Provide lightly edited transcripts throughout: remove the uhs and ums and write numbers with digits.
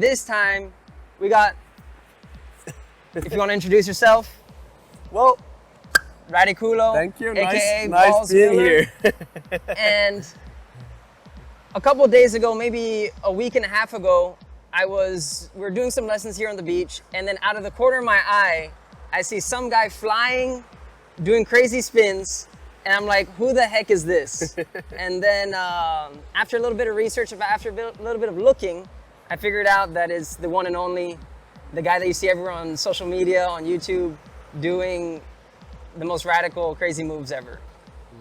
And this time, we got, if you want to introduce yourself, Well, Radiculo, thank you. aka Nice Balz being Müller. here. And a couple of days ago, maybe a week and a half ago, we were doing some lessons here on the beach, and then out of the corner of my eye, I see some guy flying, doing crazy spins, and I'm like, who the heck is this? And then after a little bit of research, after a little bit of looking, I figured out that is the one and only, the guy that you see everywhere on social media, on YouTube, doing the most radical, crazy moves ever.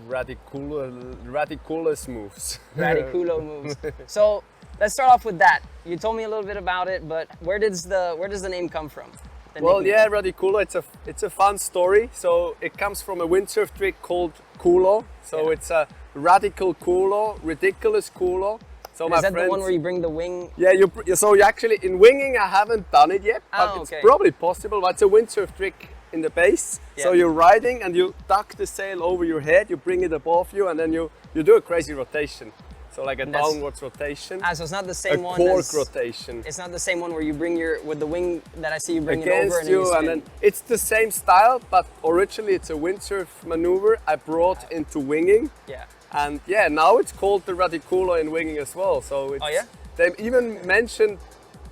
Radiculous moves. Radiculo moves. So let's start off with that. You told me a little bit about it, but where does the name come from? Well, nickname? yeah, Radiculo. It's a fun story. So it comes from a windsurf trick called culo. So Yeah. it's a radical culo, ridiculous culo. So And my is that friends, the one where you bring the wing? yeah, so you actually in winging I haven't done it yet, but Oh, it's okay. probably possible. But it's a windsurf trick in the base. So Yeah. you're riding and you tuck the sail over your head, you bring it above you, and then you do a crazy rotation. So like a And that's- downwards rotation, Ah, so it's not the a same one. cork rotation. It's not the same one where you bring with the wing that I see you bring it over Against and then you you, spin. and then it's the same style, but originally it's a windsurf maneuver I brought into winging. Yeah. And yeah, now it's called the Radiculo in winging as well. So it's, Oh, yeah? they even mentioned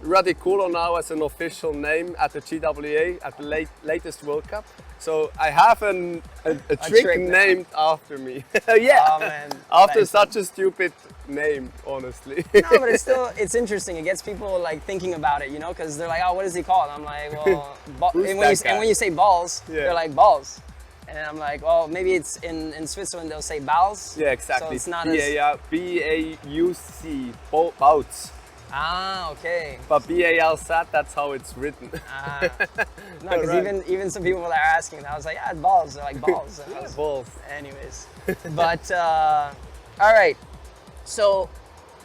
Radiculo now as an official name at the GWA at the latest World Cup. So I have a trick trick now. named after me. Yeah, Oh, man. after Nice. such a stupid name, honestly. No, but it's interesting. It gets people like thinking about it, you know, because they're like, oh, what is he called? I'm like, well, Who's and, that guy? when you say balls, Yeah. they're like balls. And I'm like, well, maybe it's in Switzerland they'll say Balz. Yeah, exactly. So it's not B-A-U-C, Balz. Ah, okay. But B-A-L-Z, that's how it's written. Ah. No, because Right. even some people that are asking, I was like, yeah, it's balls. They're like balls. And I was- Balls. Anyways, but all right. So,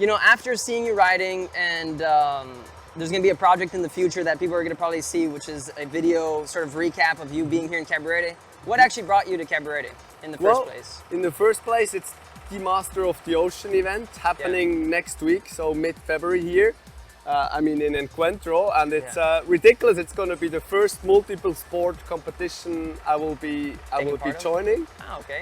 you know, after seeing you riding, and there's gonna be a project in the future that people are gonna probably see, which is a video sort of recap of you being here in Cabarete. What actually brought you to Cabarete in the first place? In the first place, it's the Master of the Ocean event happening next week, so mid-February here. In Encuentro, and it's ridiculous. It's going to be the first multiple sport competition I will be part of? joining. Ah, okay.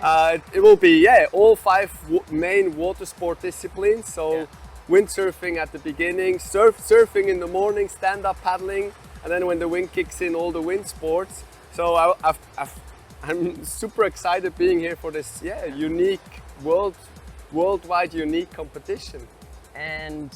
It will be all 5 main water sport disciplines. So windsurfing at the beginning, surfing in the morning, stand-up paddling, and then when the wind kicks in, all the wind sports. So I'm super excited being here for this unique worldwide unique competition. And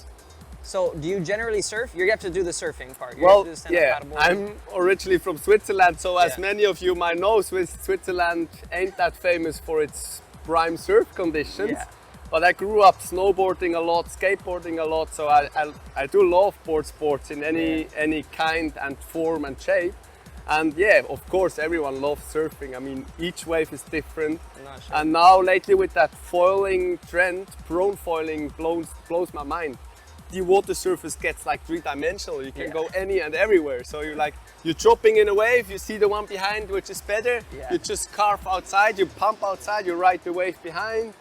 so, do you generally surf? You have to do the surfing part. You Well, have to do the stand-up paddleboarding. I'm originally from Switzerland, so as Yeah. many of you might know, Switzerland ain't that famous for its prime surf conditions. Yeah. But I grew up snowboarding a lot, skateboarding a lot, so I do love board sports in any kind and form and shape. And yeah, of course, everyone loves surfing. I mean, each wave is different. No, sure. And now lately with that foiling trend, prone foiling blows my mind. The water surface gets like 3-dimensional. You can go any and everywhere. So you're dropping in a wave, you see the one behind, which is better. Yeah. You just carve outside, you pump outside, you ride the wave behind.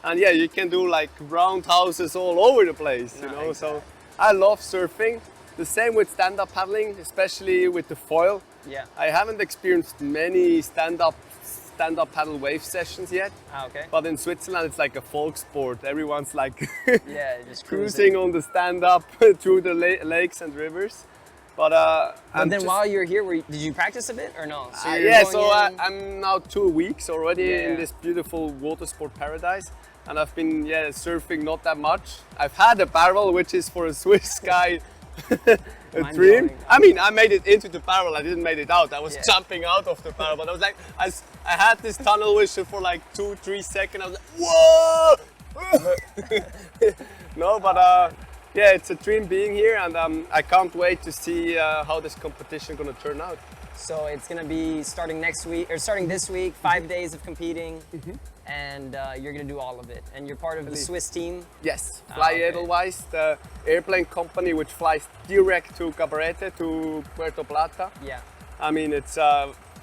And yeah, you can do like roundhouses all over the place, you know. exactly. So I love surfing. The same with stand-up paddling, especially with the foil. Yeah. I haven't experienced many stand-up paddle wave sessions yet. Ah, okay. But in Switzerland, it's like a folk sport. Everyone's like Yeah, just cruising on the stand-up through the lakes and rivers. But And then while you're here, did you practice a bit or no? So you're yeah, going so in- I'm now 2 weeks already Yeah. in this beautiful water sport paradise. And I've been surfing not that much. I've had a barrel, which is for a Swiss guy a Mind dream. blowing. I mean, I made it into the barrel. I didn't make it out. I was Yeah. jumping out of the barrel, but I was like, I had this tunnel vision for like 2-3 seconds. I was like, whoa! No, but yeah, it's a dream being here, and I can't wait to see how this competition gonna turn out. So it's gonna be starting next week or starting this week. 5 days of competing, and you're gonna do all of it. And you're part of the Swiss team. Yes, Ah, Fly okay. Edelweiss, the airplane company which flies direct to Cabarete, to Puerto Plata. Yeah. I mean, it's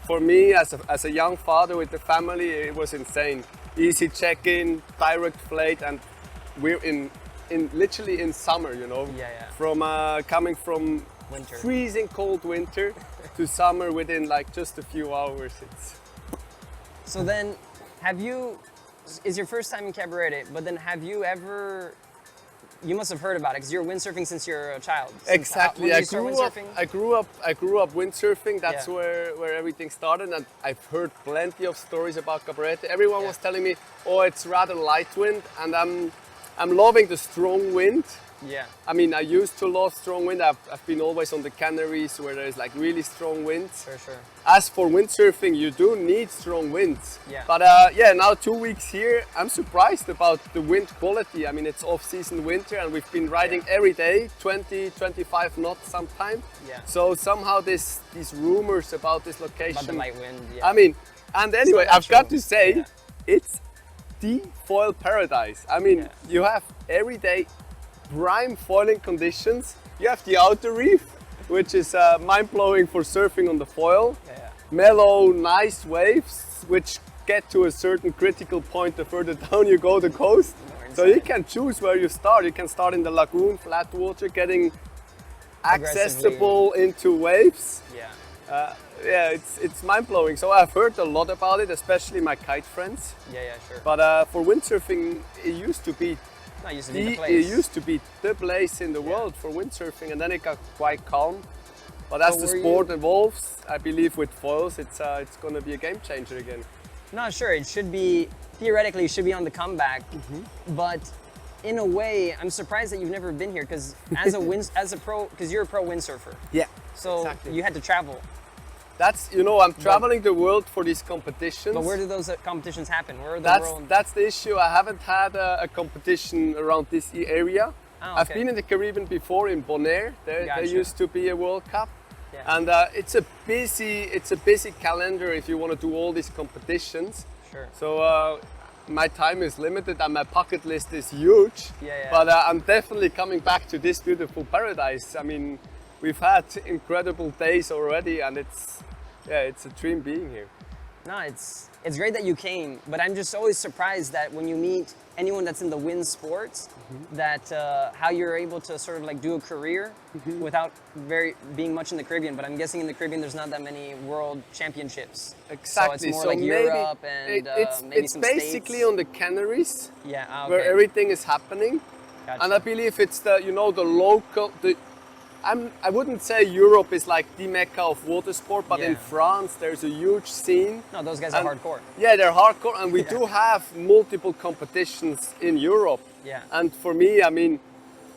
for me as a young father with the family, it was insane. Easy check-in, direct flight, and we're in literally in summer, you know. Yeah, yeah. From coming from Winter. freezing cold winter to summer within like just a few hours. So then, is your first time in Cabarete, but then have you ever, you must have heard about it because you're windsurfing since you're a child. Exactly. When did you start windsurfing? I grew up windsurfing. That's Yeah. where everything started, and I've heard plenty of stories about Cabarete. Everyone Yeah. was telling me, oh, it's rather light wind, and I'm loving the strong wind. Yeah. I mean, I used to love strong wind. I've been always on the Canaries where there's like really strong winds. For sure. As for windsurfing, you do need strong winds. Yeah. But yeah, now 2 weeks here, I'm surprised about the wind quality. I mean, it's off-season winter and we've been riding every day, 20, 25 knots sometimes. Yeah. So somehow these rumors about this location. About the light wind. Yeah. I mean, and anyway, not I've got true. to say, Yeah. it's the foil paradise. I mean, Yeah. you have every day prime foiling conditions. You have the outer reef, which is mind-blowing for surfing on the foil. Yeah. Mellow, nice waves, which get to a certain critical point the further down you go the coast. More So you inside. can choose where you start. You can start in the lagoon, flat water, getting accessible into waves. Yeah. Yeah, it's mind-blowing. So I've heard a lot about it, especially my kite friends. Yeah, yeah, sure. But for windsurfing, it used to be No, it used to be the it place. used to be the place in the world for windsurfing, and then it got quite calm. But as So the were sport evolves, I believe with foils, it's going to be a game changer again. No, sure, it should be, theoretically, it should be on the comeback. But in a way, I'm surprised that you've never been here because as a pro, because you're a pro windsurfer. Yeah. So Exactly. you had to travel. That's, you know, I'm traveling the world for these competitions. But where do those competitions happen? Where are the That's world? that's the issue. I haven't had a competition around this area. Oh, I've okay. been in the Caribbean before in Bonaire. There Gotcha. used to be a World Cup, Yeah. and it's a busy calendar if you want to do all these competitions. Sure. So my time is limited and my bucket list is huge. Yeah, yeah. But I'm definitely coming back to this beautiful paradise. I mean, we've had incredible days already, and it's a dream being here. No, it's great that you came, but I'm just always surprised that when you meet anyone that's in the wind sports, that how you're able to sort of like do a career without being much in the Caribbean. But I'm guessing in the Caribbean there's not that many world championships. Exactly. So it's more So like maybe Europe and maybe it's some basically States. on the Canaries Yeah. Ah, okay. where everything is happening. Gotcha. And I believe it's the local. I wouldn't say Europe is like the mecca of water sport, but in Yeah. France there's a huge scene. No, those guys are And- hardcore. Yeah, they're hardcore, and we Yeah. do have multiple competitions in Europe. Yeah. And for me, I mean,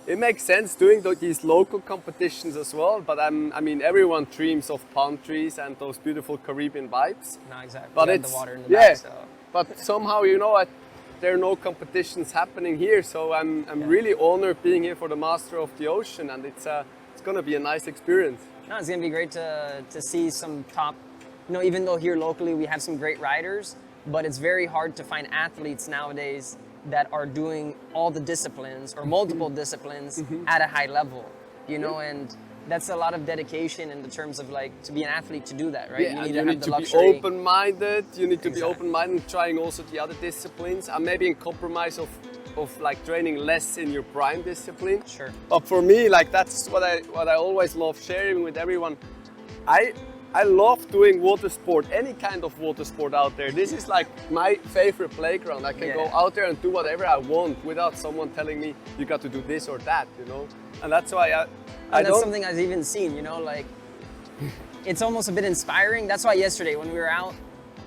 it makes sense doing these local competitions as well. But I mean, everyone dreams of palm trees and those beautiful Caribbean vibes. No, exactly. But You have it's the water in the yeah. back, so. But somehow, you know, there are no competitions happening here. So I'm really honored being here for the Master of the Ocean, and it's going to be a nice experience. No, it's gonna be great to see some top. You know, even though here locally we have some great riders, but it's very hard to find athletes nowadays that are doing all the disciplines or multiple disciplines at a high level. You know, and that's a lot of dedication in the terms of like to be an athlete to do that, right? Yeah, and you need to be luxury. open-minded. You need to be Exactly. open-minded, trying also the other disciplines, and maybe in compromise of like training less in your prime discipline. Sure. But for me, like that's what I always love sharing with everyone. I love doing water sport, any kind of water sport out there. This is like my favorite playground. I can go Yeah. out there and do whatever I want without someone telling me you got to do this or that, you know. And that's why I And that's don't. something I've even seen, you know, like it's almost a bit inspiring. That's why yesterday when we were out,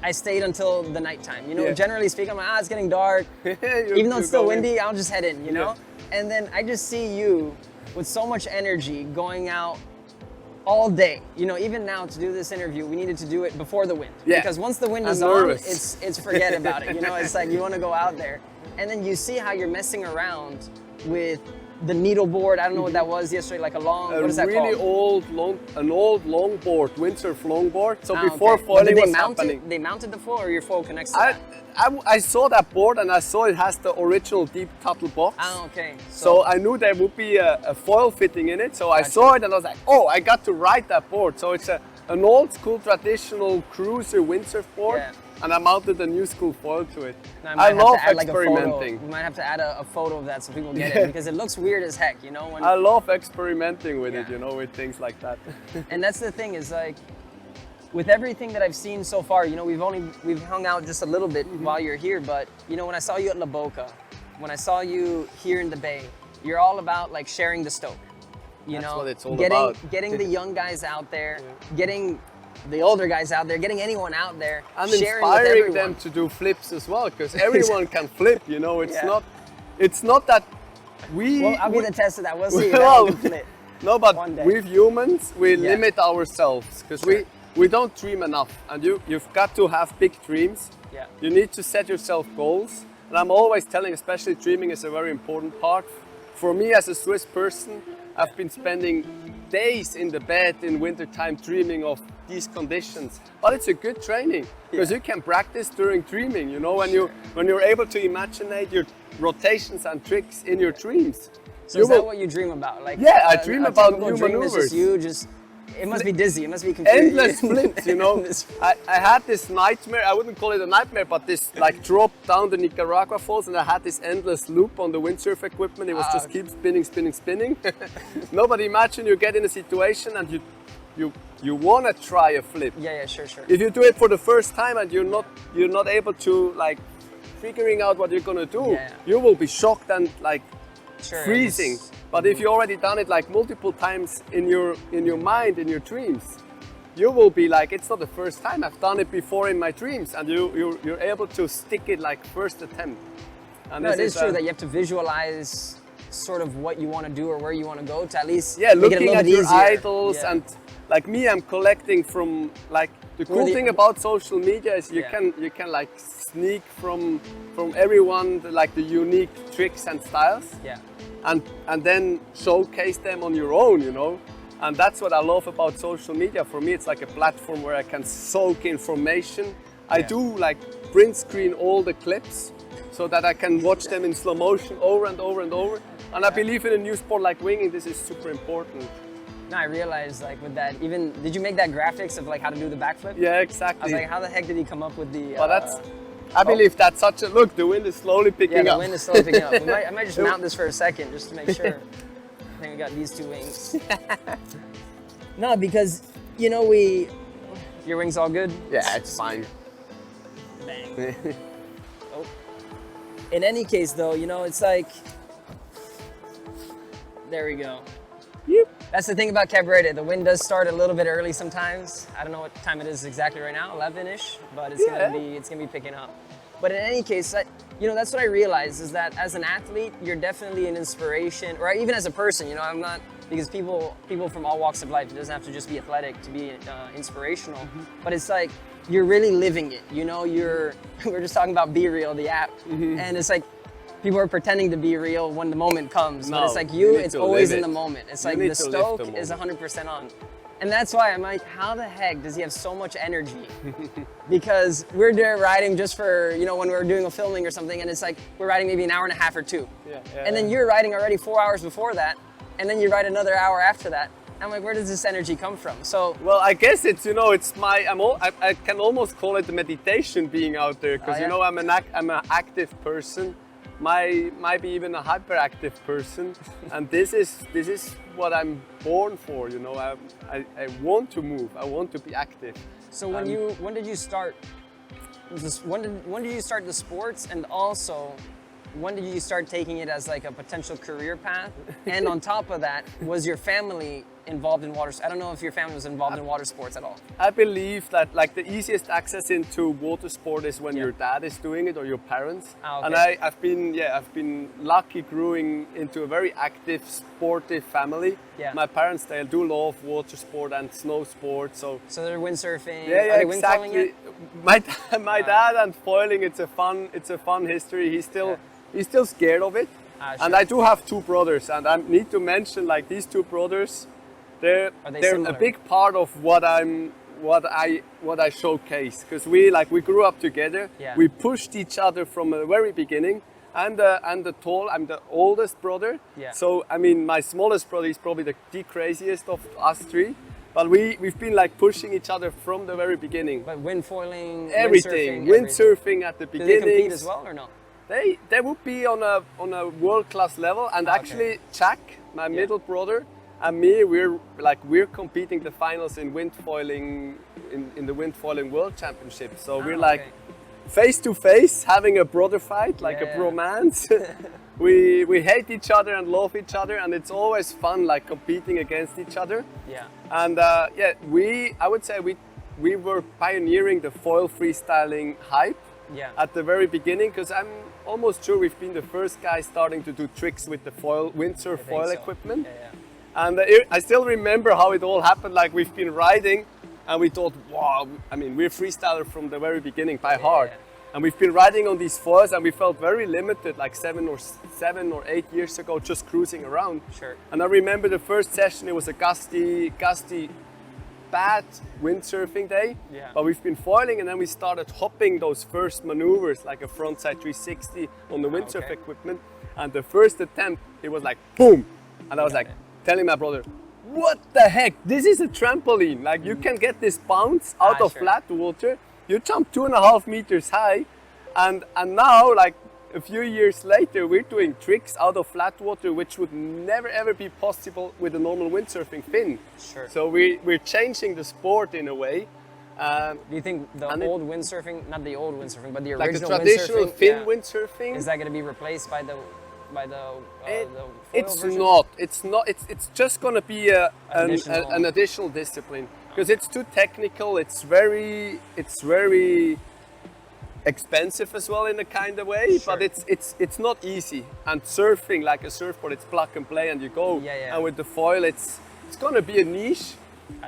I stayed until the nighttime. You know, Yeah. generally speaking, I'm like, it's getting dark. Even though it's still windy, I'll just head in, you know? And then I just see you with so much energy going out all day. You know, even now to do this interview, we needed to do it before the wind. Yeah. Because once the wind I'm is on, nervous. it's forget about it. You know, it's like you want to go out there. And then you see how you're messing around with the needle board. I don't know what that was yesterday, like a long, what is that really called? an old longboard, windsurf longboard. So Ah, before okay. But foiling did they was mount happening, it? They mounted the foil, or your foil connects to that? I saw that board and I saw it has the original deep tuttle box. Ah, okay. So I knew there would be a foil fitting in it. So I saw it and I was like, oh, I got to ride that board. So it's an old school traditional cruiser windsurf board. Yeah. and I mounted a new school foil to it. No, I love like experimenting. We might have to add a photo of that so people get it, because it looks weird as heck, you know? I love experimenting with it, you know, with things like that. And that's the thing, is like, with everything that I've seen so far, you know, we've hung out just a little bit while you're here, but you know, when I saw you at La Boca, when I saw you here in the Bay, you're all about like sharing the stoke. You That's know, what it's all about. Getting the young guys out there, getting the older guys out there, getting anyone out there, and sharing inspiring with them to do flips as well, because everyone can flip. You know, it's not that we. Well, I'll be the test of that. We'll see. Well, flip. No, but with humans, we limit ourselves because we don't dream enough, and you've got to have big dreams. Yeah. You need to set yourself goals, and I'm always telling, especially dreaming is a very important part. For me as a Swiss person, I've been spending days in the bed in wintertime dreaming of these conditions. But it's a good training because you can practice during dreaming, you know, when you're able to imagine your rotations and tricks in your dreams. So is that what you dream about? Like, yeah, I dream about new dream maneuvers. It must be dizzy, it must be completely... Endless flips, you know. I had this nightmare, I wouldn't call it a nightmare, but this like drop down the Nicaragua Falls, and I had this endless loop on the windsurf equipment. It was just keep spinning, spinning, spinning. No, but imagine you get in a situation and you want to try a flip. Yeah, sure. If you do it for the first time and you're not able to like figuring out what you're gonna do, you will be shocked and like freezing. But if you already done it like multiple times in your mind, in your dreams, you will be like, it's not the first time, I've done it before in my dreams, and you're able to stick it like first attempt. And no, it is true that you have to visualize sort of what you want to do or where you want to go to at least looking at your idols. And like me, I'm collecting from like the cool thing about social media is you can like sneak from everyone like the unique tricks and styles. Yeah. And then showcase them on your own, you know. And that's what I love about social media. For me, it's like a platform where I can soak information. I do like print screen all the clips so that I can watch them in slow motion over and over and over. And I believe in a new sport like winging, this is super important. No, I realized like with that, even, did you make that graphics of like how to do the backflip? Yeah, exactly. I was like, how the heck did he come up with the... Well, I believe that's such a... Look, the wind is slowly picking up. Yeah, the wind is slowly picking up. I might just mount this for a second just to make sure. I think we got these two wings. No, because, you know, your wings all good? Yeah, it's fine. Bang. Oh. In any case though, you know, it's like... There we go. Yep. That's the thing about Cabarete. The wind does start a little bit early sometimes. I don't know what time it is exactly right now, 11-ish, but it's gonna be picking up. But in any case, you know, that's what I realized is that as an athlete, you're definitely an inspiration, or even as a person. You know, I'm not, because people from all walks of life, it doesn't have to just be athletic to be inspirational. But it's like you're really living it. You know, we're just talking about Be Real, the app, and it's like. People are pretending to be real when the moment comes, but it's like it's always in the moment. It's like the stoke is 100% on. And that's why I'm like, how the heck does he have so much energy? Because we're there riding just for, you know, when we're doing a filming or something, and it's like, we're riding maybe an hour and a half or two. And then you're riding already 4 hours before that, and then you ride another hour after that. I'm like, where does this energy come from? So, well, I guess it's, you know, it's I can almost call it the meditation being out there, because you know, I'm an active person. Might be even a hyperactive person, and this is what I'm born for. You know, I want to move. I want to be active. So when did you start? When did you start the sports, and also when did you start taking it as like a potential career path? And on top of that, was your family involved in water? I don't know if your family was involved in water sports at all. I believe that like the easiest access into water sport is when your dad is doing it or your parents. And I've been lucky growing into a very active, sportive family. My parents, they do love water sport and snow sports. So they're windsurfing. Yeah, exactly. My dad and foiling, it's a fun history. He's still scared of it. And I do have two brothers, and I need to mention like these two brothers. They're a big part of what I showcase, because we grew up together. We pushed each other from the very beginning. I'm the oldest brother. So I mean, my smallest brother is probably the craziest of us three. But we've been like pushing each other from the very beginning. But wind foiling, Everything, windsurfing, windsurfing at the Do beginning. they compete as well or no? They would be on a world class level, and actually Jack, my middle brother, and me, we're competing the finals in wind foiling in the wind foiling world championship. So we're like face to face having a brother fight, like a bromance. we hate each other and love each other, and it's always fun like competing against each other. Yeah. And I would say we were pioneering the foil freestyling hype. Yeah. At the very beginning, because I'm almost sure we've been the first guys starting to do tricks with the windsurf foil equipment. And I still remember how it all happened. Like we've been riding and we thought, wow, I mean, we're freestylers from the very beginning by heart. And we've been riding on these foils and we felt very limited, like 7 or 8 years ago, just cruising around. Sure. And I remember the first session, it was a gusty, bad windsurfing day, but we've been foiling, and then we started hopping those first maneuvers, like a frontside 360 on the windsurf equipment. And the first attempt, it was like boom, and I was like telling my brother, what the heck, this is a trampoline, like you can get this bounce out of flat water, you jump 2.5 meters high, and now, like a few years later, we're doing tricks out of flat water which would never ever be possible with a normal windsurfing fin. Sure. So we're changing the sport in a way. Do you think the old windsurfing, not the old windsurfing, but the like original the traditional windsurfing, fin windsurfing, is that going to be replaced by the foil it's version? not. It's just going to be an additional discipline because it's too technical. It's very expensive as well in a kind of way, but it's not easy. And surfing like a surfboard, it's plug and play and you go. And with the foil, it's gonna be a niche,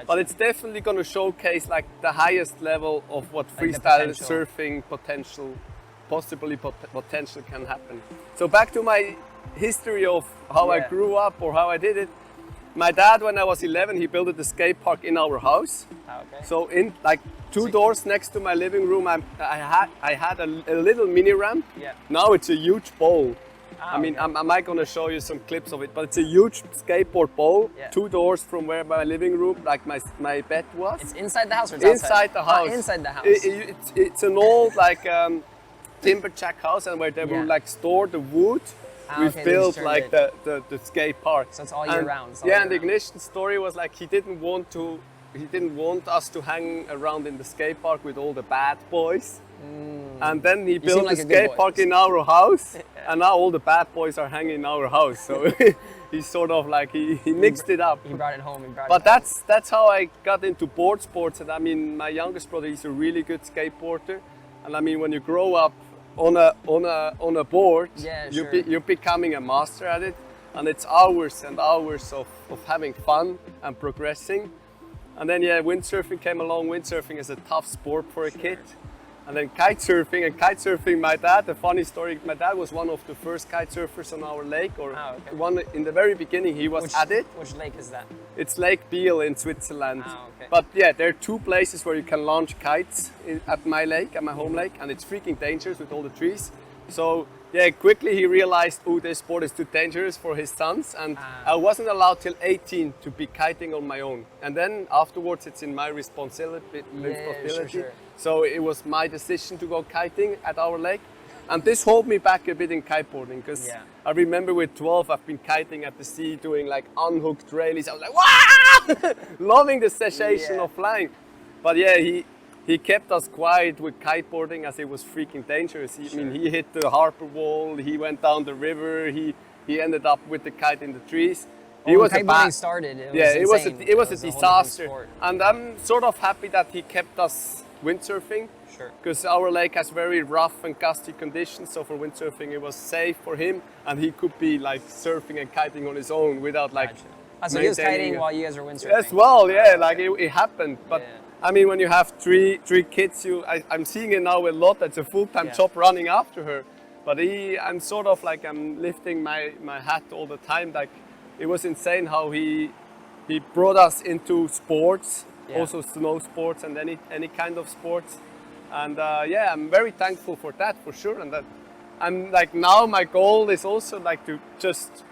but it's definitely gonna showcase like the highest level of what freestyle surfing potential can happen. So back to my history of how I grew up or how I did it. My dad, when I was 11, he built a skate park in our house. So in like 2 doors next to my living room, I had a little mini ramp. Now it's a huge bowl. I mean, I might gonna show you some clips of it, but it's a huge skateboard bowl. 2 doors from where my living room, like my bed was. It's inside the house or it's inside the house? Inside the house. It's an old like timber jack house, and where they will like store the wood. We've built like the skate park. So it's all year round. And the ignition story was like he didn't want us to hang around in the skate park with all the bad boys. And then he built a skate park in our house, and now all the bad boys are hanging in our house. So he's sort of like he mixed it up. He brought it home. But that's how I got into board sports. And I mean, my youngest brother, he's a really good skateboarder. And I mean, when you grow up on a board, you're becoming a master at it, and it's hours and hours of having fun and progressing. And then windsurfing came along. Windsurfing is a tough sport for a kid. And then kitesurfing, my dad, a funny story, my dad was one of the first kite surfers on our lake, or one in the very beginning he was at it. Which lake is that? It's Lake Biel in Switzerland. But there are 2 places where you can launch kites at my lake, at my home lake, and it's freaking dangerous with all the trees. So quickly he realized, this sport is too dangerous for his sons, and I wasn't allowed till 18 to be kiting on my own. And then afterwards it's in my responsibility. So it was my decision to go kiting at our lake. And this held me back a bit in kiteboarding, because I remember with 12 I've been kiting at the sea doing like unhooked railies. I was like, wow! Loving the sensation of flying. But he kept us quiet with kiteboarding as it was freaking dangerous. I mean, he hit the harbor wall, he went down the river, he ended up with the kite in the trees. When kiteboarding started, it was a disaster. And I'm sort of happy that he kept us windsurfing, because our lake has very rough and gusty conditions, so for windsurfing it was safe for him, and he could be like surfing and kiting on his own without like so he was kiting while you guys were windsurfing? As well, like it happened. But I mean, when you have three kids, I'm seeing it now a lot. It's a full-time job running after her. But I'm sort of like, I'm lifting my hat all the time. Like, it was insane how he brought us into sports, also snow sports and any kind of sports. And I'm very thankful for that, for sure. And that I'm like, now my goal is also like to just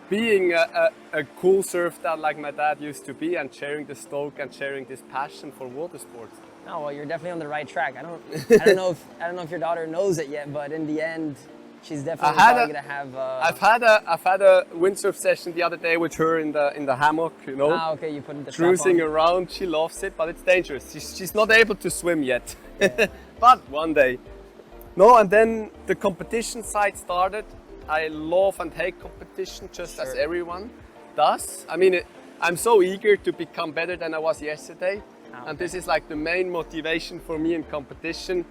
being a cool surf dad like my dad used to be, and sharing the stoke and sharing this passion for water sports. Oh well, you're definitely on the right track. I don't know if your daughter knows it yet, but in the end, she's definitely probably gonna have. I've had a windsurf session the other day with her in the hammock. You know. Ah, okay. You put the cruising strap on. around. She loves it, but it's dangerous. She's not able to swim yet, Yeah. but one day. No, and then the competition side started. I love and hate competition, just as Sure. everyone does. I mean, I'm so eager to become better than I was yesterday, and this is like the main motivation for me in competition.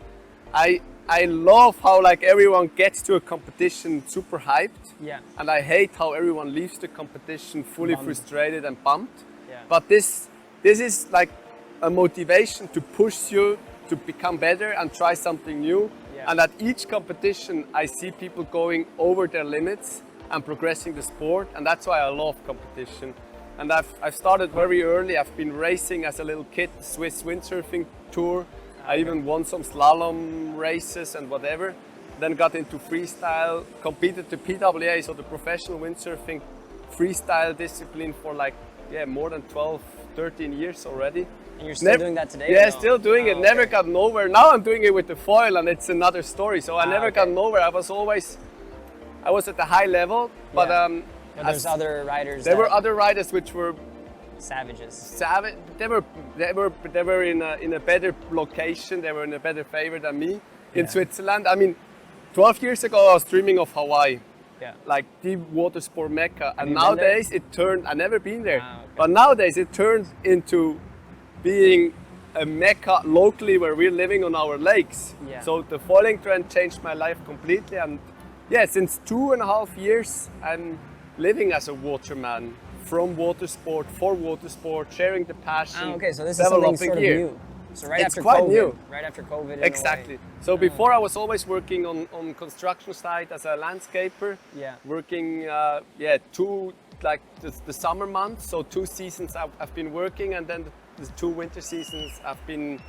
I love how like everyone gets to a competition super hyped, Yeah. and I hate how everyone leaves the competition fully Bummed. frustrated and bummed. Yeah. But this is like a motivation to push you to become better and try something new. Yeah. And at each competition, I see people going over their limits and progressing the sport, and that's why I love competition. And I've started very early. I've been racing as a little kid, Swiss windsurfing tour. I even won some slalom races and whatever. Then got into freestyle, competed the PWA, so the professional windsurfing freestyle discipline for like, more than 12, 13 years already. And you're still doing that today? Yeah, or no? still doing it. Oh, Never okay. got nowhere. Now I'm doing it with the foil, and it's another story. So I never okay. got nowhere. I was at the high level, but Yeah. But there's as- other riders. there were that- other riders which were savages. savage. They were in a better location. They were in a better favor than me in Yeah. Switzerland. I mean, 12 years ago I was dreaming of Hawaii, Yeah. like the water sport mecca, and you been there? nowadays it turned. I never been there, Ah, okay. but nowadays it turned into being a mecca locally where we're living on our lakes. Yeah. So the foiling trend changed my life completely, and since 2.5 years I'm living as a waterman, from water sport, for water sport, sharing the passion. Ah, okay, so this is something developing sort of gear. new. So right It's after quite COVID. new. Right after COVID. in a Exactly. way. So before I was always working on construction site as a landscaper. Yeah. Working, two, like the summer months. So 2 seasons I've been working, and then the 2 winter seasons I've been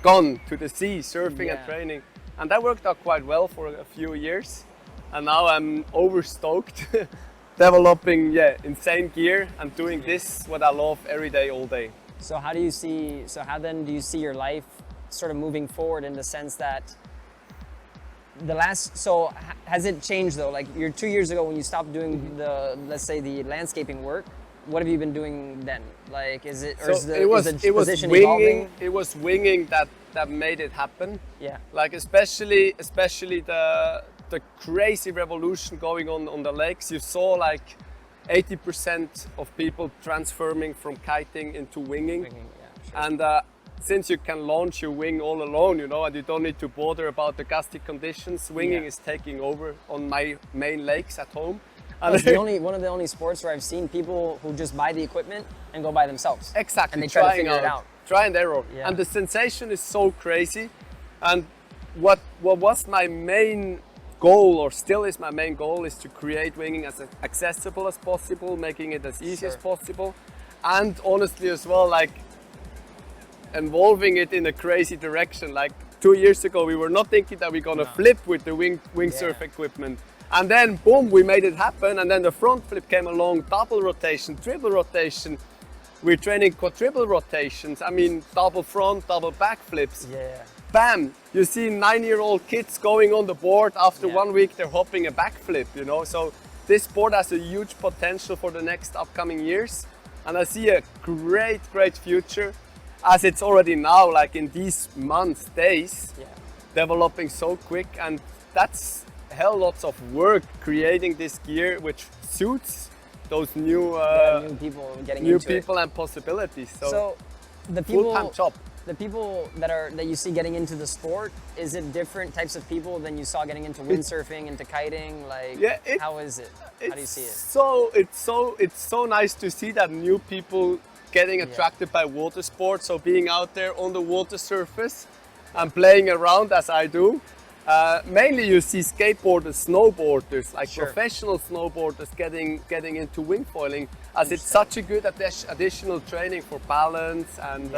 gone to the sea, surfing and Yeah. training. And that worked out quite well for a few years. And now I'm overstoked, developing insane gear and doing this what I love every day, all day. So how then do you see your life sort of moving forward in the sense that has it changed though? Like 2 years ago when you stopped doing let's say the landscaping work, what have you been doing then? Like is it it was position winging. evolving? It was winging that made it happen. Yeah. Like especially the crazy revolution going on the lakes. You saw like 80% of people transforming from kiting into winging. Winging, yeah, sure. And since you can launch your wing all alone, and you don't need to bother about the gusty conditions, winging Yeah. is taking over on my main lakes at home. It's one of the only sports where I've seen people who just buy the equipment and go by themselves. Exactly, And they try to trying figure it out. Try and error. Yeah. And the sensation is so crazy. And what was my main goal, or still is my main goal, is to create winging as accessible as possible, making it as easy as Sure. possible. And honestly as well, like involving it in a crazy direction. Like 2 years ago, we were not thinking that we're gonna flip with the windsurf equipment. And then boom, we made it happen. And then the front flip came along, double rotation, triple rotation. We're training quadruple rotations. I mean, double front, double back flips. Yeah. Bam! You see 9-year-old kids going on the board. After Yeah. 1 week, they're hopping a backflip, So this sport has a huge potential for the next upcoming years. And I see a great, great future, as it's already now, like in these months, days, Yeah. developing so quick. And that's hell lots of work creating this gear which suits those new New people getting new into people and possibilities. So the people full-time job. The people that you see getting into the sport, is it different types of people than you saw getting into windsurfing, into kiting? Like, how is it? How do you see it? It's so nice to see that new people getting attracted by water sports. So being out there on the water surface and playing around as I do. Mainly you see skateboarders, snowboarders, like Sure. professional snowboarders getting into wing foiling, as it's such a good additional training for balance and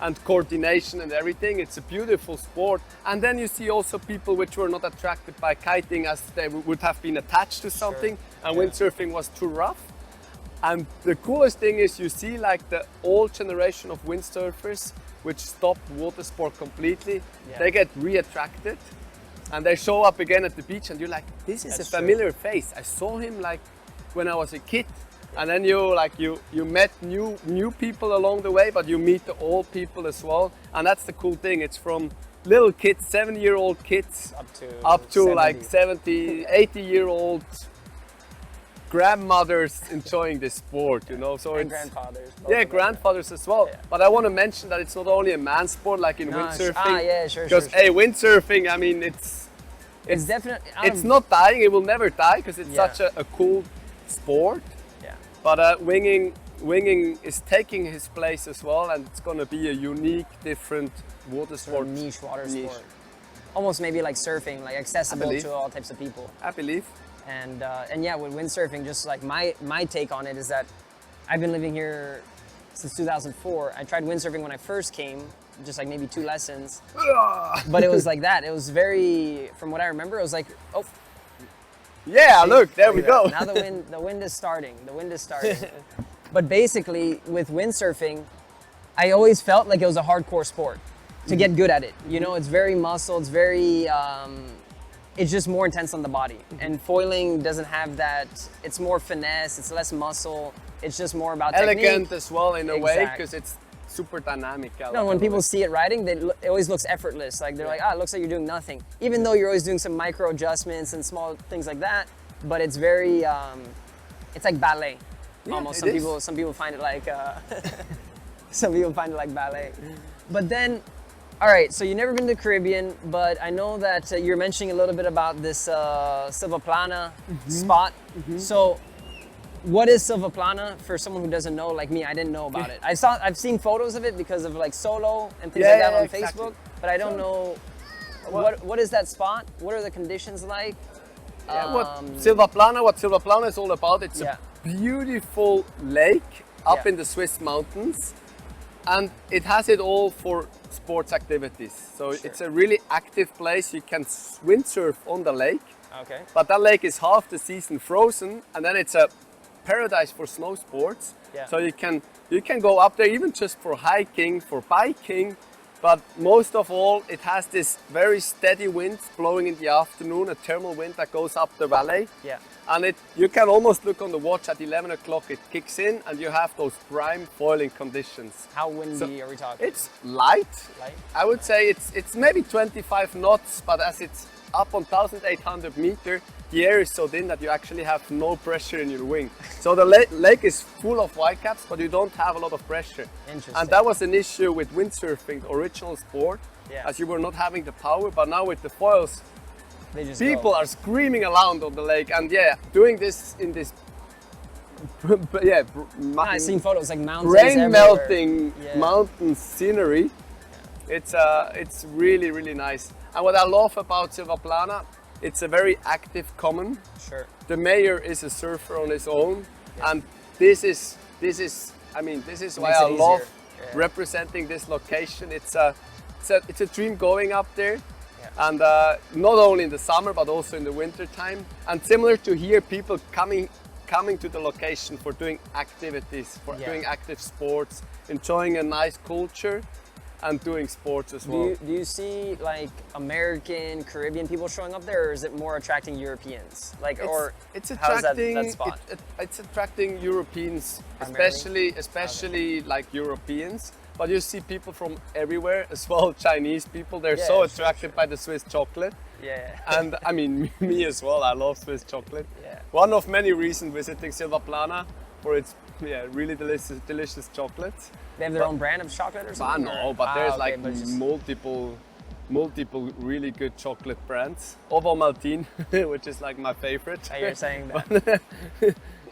and coordination and everything. It's a beautiful sport. And then you see also people which were not attracted by kiting as they would have been attached to something, and windsurfing was too rough. And the coolest thing is you see like the old generation of windsurfers which stopped water sport completely, they get re-attracted and they show up again at the beach and you're like, this is a familiar face. I saw him like when I was a kid. And then you met new people along the way, but you meet the old people as well. And that's the cool thing. It's from little kids, 7-year-old kids, up to 70. Like 70, 80-year-old grandmothers enjoying this sport, you know. So and it's grandfathers. grandfathers as well. Yeah. But I want to mention that it's not only a man's sport like in windsurfing. Sure. Because windsurfing, I mean, it's definitely. It's not dying. It will never die because it's such a cool sport. But winging is taking his place as well, and it's going to be a unique, different water sport. Niche water sport. Almost maybe like surfing, like accessible to all types of people. I believe. And yeah, with windsurfing, just like my take on it is that I've been living here since 2004. I tried windsurfing when I first came, just like maybe 2 lessons. But it was like that. It was very, from what I remember, it was like, oh. Yeah, look, there we go. Now the wind is starting. But basically, with windsurfing, I always felt like it was a hardcore sport to get good at it. You know, it's very muscle. It's very, it's just more intense on the body. And foiling doesn't have that. It's more finesse. It's less muscle. It's just more about elegant technique. As well in a way because it's super dynamic. No, when people see it riding, it always looks effortless. Like they're like, it looks like you're doing nothing. Even though you're always doing some micro adjustments and small things like that, but it's very, it's like ballet. Almost. Some people find it like, some people find it like ballet. But then, all right, so you've never been to the Caribbean, but I know that you're mentioning a little bit about this Silvaplana spot. So, what is Silvaplana for someone who doesn't know, like me? I didn't know about it. I've seen photos of it because of like Solo and things like that on Facebook, but I don't know what is that spot? What are the conditions like? What Silvaplana is all about, it's a beautiful lake up in the Swiss mountains, and it has it all for sports activities. So it's a really active place. You can windsurf on the lake, but that lake is half the season frozen, and then it's a paradise for snow sports. So you can go up there even just for hiking, for biking, but most of all it has this very steady wind blowing in the afternoon, a thermal wind that goes up the valley. And you can almost look on the watch at 11 o'clock, it kicks in and you have those prime foiling conditions. How windy are we talking? It's light. I would say it's maybe 25 knots, but as it's up on 1,800 meters, the air is so thin that you actually have no pressure in your wing. So the lake is full of whitecaps, but you don't have a lot of pressure. Interesting. And that was an issue with windsurfing, the original sport, as you were not having the power. But now with the foils, people are screaming around on the lake. And doing this in this, I've seen photos like mountains rain-melting mountain scenery. It's really, really nice. And what I love about Silvaplana, it's a very active common. The mayor is a surfer on his own, and this is why I love representing this location. It's a dream going up there, and not only in the summer but also in the winter time. And similar to here, people coming to the location for doing activities, for doing active sports, enjoying a nice culture, and doing sports as well. Do you see like American, Caribbean people showing up there, or is it more attracting Europeans? It's how's attracting that spot? It's attracting Europeans, especially like Europeans. But you see people from everywhere as well. Chinese people, they're so attracted by the Swiss chocolate. And I mean me as well. I love Swiss chocolate. One of many reasons visiting Silvaplana for its really delicious chocolates. They have their own brand of chocolate or something? No, but there's multiple really good chocolate brands. Ovomaltine, which is like my favorite. You're saying that.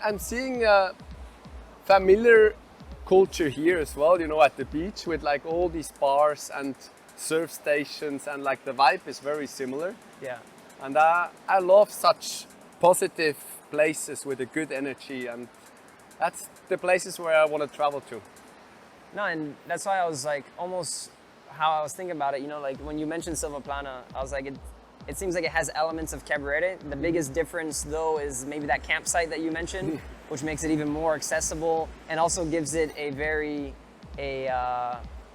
I'm seeing a familiar culture here as well, you know, at the beach with like all these bars and surf stations, and like the vibe is very similar. And I love such positive places with a good energy, and that's the places where I want to travel to. No, and that's why I was like almost how I was thinking about it. You know, like when you mentioned Silvaplana, I was like, it seems like it has elements of Cabarete. The biggest difference though is maybe that campsite that you mentioned, which makes it even more accessible and also gives it a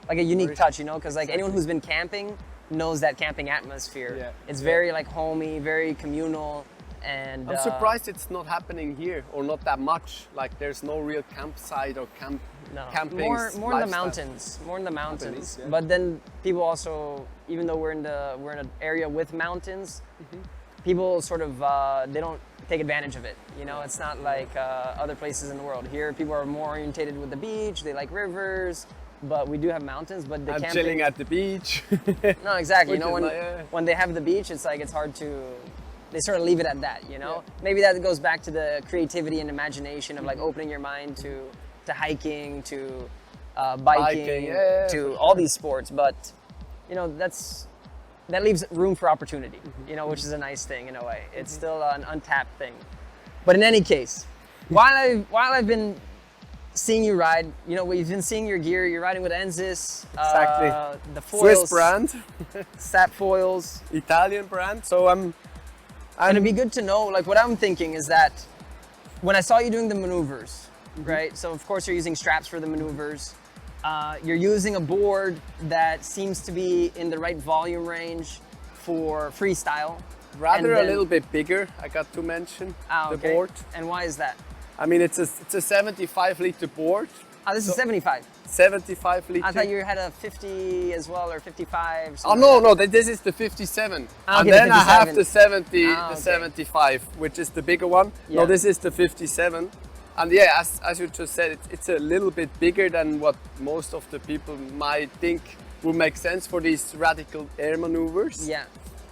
like a unique touch. You know, because like anyone who's been camping knows that camping atmosphere. Yeah. It's very like homey, very communal. And I'm surprised it's not happening here, or not that much. Like there's no real campsite or camping. More in the lifestyle. mountains. More in the mountains. Yeah. But then people also, even though we're in an area with mountains, people sort of they don't take advantage of it. You know, it's not like other places in the world. Here, people are more orientated with the beach. They like rivers. But we do have mountains. But the I'm camping, chilling at the beach. no, exactly. You know, Which is when they have the beach, it's like it's hard to. They sort of leave it at that, you know? Maybe that goes back to the creativity and imagination of like opening your mind to hiking, to biking, to all these sports. But, you know, that leaves room for opportunity, you know, which is a nice thing in a way. It's still an untapped thing. But in any case, while I've been seeing you ride, you know, we've been seeing your gear. You're riding with Enzis, Exactly. the foils, Swiss brand, Sap foils. Italian brand. So And it'd be good to know, like what I'm thinking is that when I saw you doing the maneuvers, right? So of course you're using straps for the maneuvers. You're using a board that seems to be in the right volume range for freestyle. rather And a then- little bit bigger, I got to mention, the Okay. board. And why is that? I mean, it's a 75 liter board, This is 75. 75 liter. I thought you had a 50 as well, or 55. Oh something no, like no, this is the 57. Ah, And okay, the then I have 57. the 70, Ah, the okay. 75, which is the bigger one. Yeah. No, this is the 57. And yeah, as you just said, it's a little bit bigger than what most of the people might think would make sense for these radical air maneuvers. Yeah.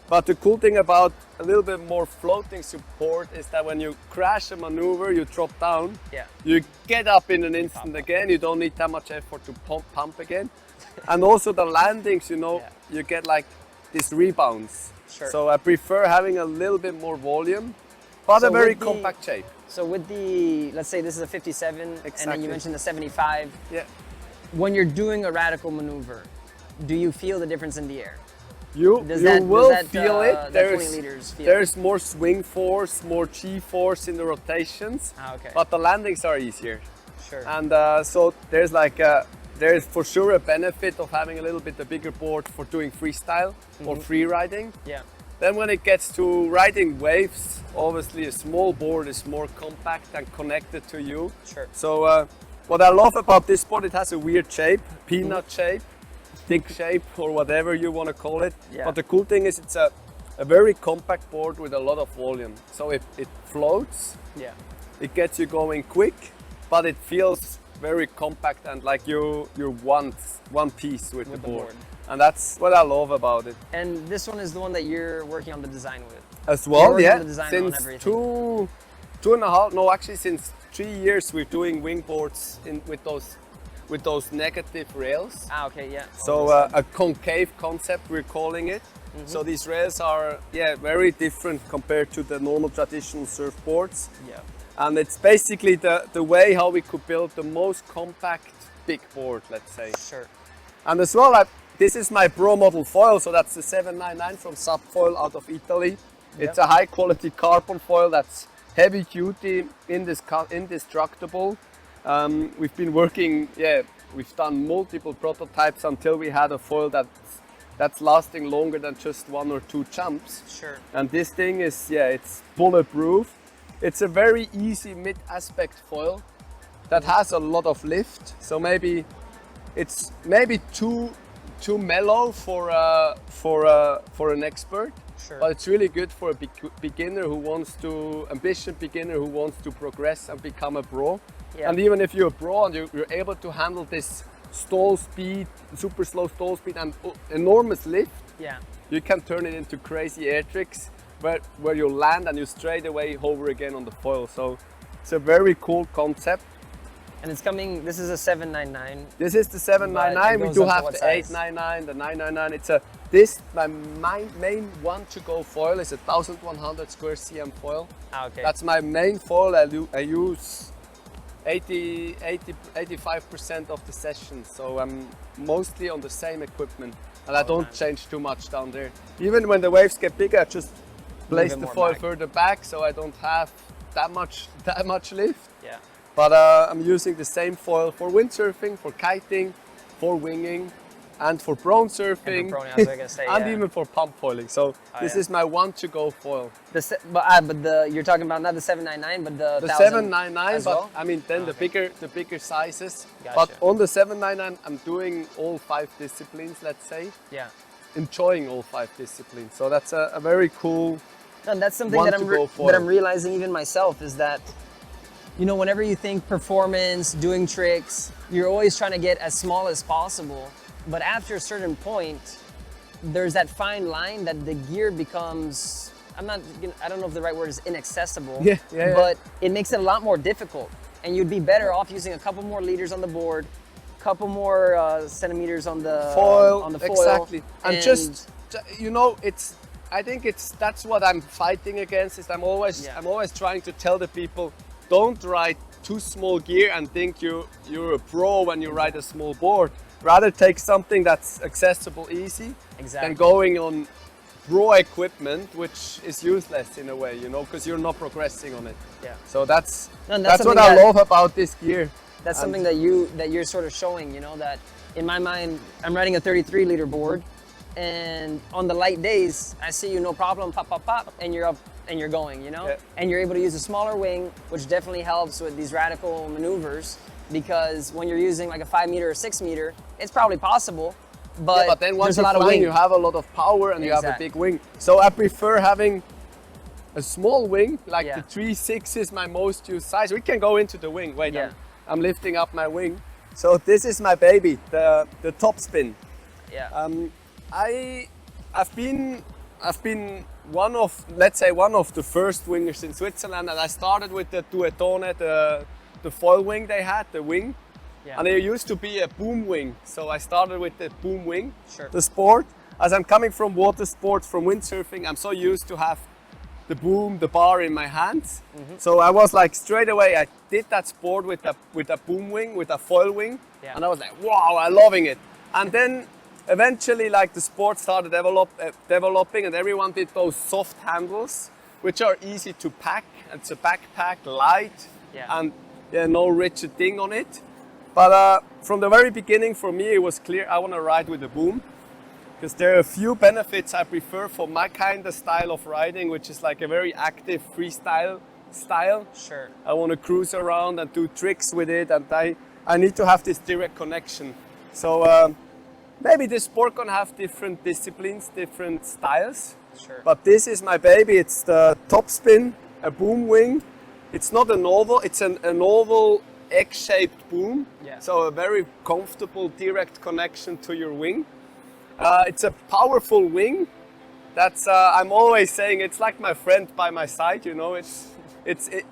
But the cool thing about a little bit more floating support is that when you crash a maneuver, you drop down, Yeah. you get up in an instant again, you don't need that much effort to pump again. And also the landings, you know, Yeah. you get like these rebounds. Sure. So I prefer having a little bit more volume, but So a very with the- compact shape. So with the, let's say this is a 57, and then Exactly. you mentioned the 75. Yeah. When you're doing a radical maneuver, do you feel the difference in the air? You Does will that, feel that it. 20 liters feel? There's more swing force, more G-force in the rotations, Okay. but the landings are easier. Sure. And so there's there's for sure a benefit of having a little bit a bigger board for doing freestyle or free riding. Yeah. Then when it gets to riding waves, obviously a small board is more compact and connected to you. Sure. So what I love about this board, it has a weird shape, peanut shape, thick shape, or whatever you want to call it. Yeah. But the cool thing is it's a very compact board with a lot of volume. So it floats, Yeah. it gets you going quick, but it feels very compact and like you're one piece with the board. And that's what I love about it. And this one is the one that you're working on the design with. As You're well, working yeah. on the design on Since everything. two and a half, no, actually since 3 years we're doing wing boards with those negative rails. Okay, yeah. So a concave concept we're calling it. So these rails are very different compared to the normal traditional surfboards. Yeah. And it's basically the way how we could build the most compact big board, let's say. Sure. And as well, this is my pro model foil, so that's the 799 from Subfoil out of Italy. It's a high quality carbon foil that's heavy duty, indestructible. We've been working, we've done multiple prototypes until we had a foil that's lasting longer than just 1 or 2 jumps. Sure. And this thing is, it's bulletproof. It's a very easy mid-aspect foil that has a lot of lift. So maybe it's too mellow for an expert. Sure. But it's really good for a beginner who wants to progress and become a pro. Yeah. And even if you're a pro and you're able to handle this stall speed, super slow stall speed and enormous lift, Yeah. you can turn it into crazy air tricks where you land and you straight away hover again on the foil. So it's a very cool concept. And it's coming, this is a 799. This is the 799. But it We goes do up to have what the size? 899, the 999. My main one to go foil is a 1100 square cm foil. Okay. That's my main foil. I use 85% of the sessions. So I'm mostly on the same equipment, and I don't change too much down there. Even when the waves get bigger, I just place the foil further back, so I don't have that much lift. Yeah. But I'm using the same foil for windsurfing, for kiting, for winging, and for prone surfing, and even for pump foiling. So this is my one-to-go foil. But you're talking about not the 799, but the 799. But well? I mean, then the bigger sizes. Gotcha. But on the 799, I'm doing all 5 disciplines. Let's say. Yeah. Enjoying all 5 disciplines. So that's a very cool. And that's something that I'm realizing even myself is that, you know, whenever you think performance, doing tricks, you're always trying to get as small as possible. But after a certain point, there's that fine line that the gear becomes, I don't know if the right word is inaccessible, but it makes it a lot more difficult. And you'd be better off using a couple more liters on the board, couple more centimeters on the foil. Exactly. And just, you know, I think that's what I'm fighting against. Is I'm always trying to tell the people, don't ride too small gear and think you're a pro when you ride a small board. Rather take something that's accessible, easy, than going on pro equipment, which is useless in a way, you know, because you're not progressing on it. Yeah. So that's what I love about this gear. That's something that you're sort of showing, you know, that in my mind, I'm riding a 33 liter board, and on the light days, I see you no problem, pop, pop, pop, and you're up and you're going, you know, and you're able to use a smaller wing, which definitely helps with these radical maneuvers. Because when you're using like a 5 meter or 6 meter, it's probably possible, but then once there's a lot of wing, wing. you have a lot of power and you have a big wing. So I prefer having a small wing, like the 3.6 is my most used size. We can go into the wing. Wait, I'm lifting up my wing. So this is my baby, the top spin. Yeah. I've been one of the first wingers in Switzerland, and I started with the Duetone, the foil wing they had, the wing. Yeah. And there used to be a boom wing. So I started with the boom wing, the sport. As I'm coming from water sports, from windsurfing, I'm so used to have the boom, the bar in my hands. So I was like, straight away, I did that sport with a boom wing, with a foil wing. Yeah. And I was like, wow, I'm loving it. And then eventually, like, the sport started developing, and everyone did those soft handles, which are easy to pack. It's a backpack, light, and no rigid thing on it. But from the very beginning, for me, it was clear I want to ride with a boom, because there are a few benefits I prefer for my kind of style of riding, which is like a very active freestyle style. Sure. I want to cruise around and do tricks with it, and I need to have this direct connection. So maybe this sport can have different disciplines, different styles. Sure. But this is my baby. It's the top spin, a boom wing. It's not an oval, it's an oval egg-shaped boom. Yeah. So a very comfortable direct connection to your wing. It's a powerful wing. That's I'm always saying it's like my friend by my side, you know.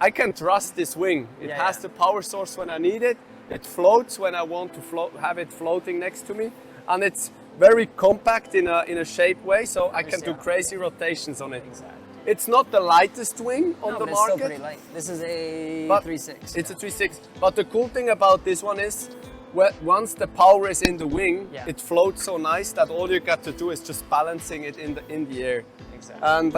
I can trust this wing. It has the power source when I need it. It floats when I want to have it floating next to me, and it's very compact in a shaped way, so I can do crazy rotations on it. Exactly. It's not the lightest wing on the market. It's still pretty light. This is a 3.6. It's a 3.6. But the cool thing about this one is, once the power is in the wing, it floats so nice that all you got to do is just balancing it in the air. Exactly. And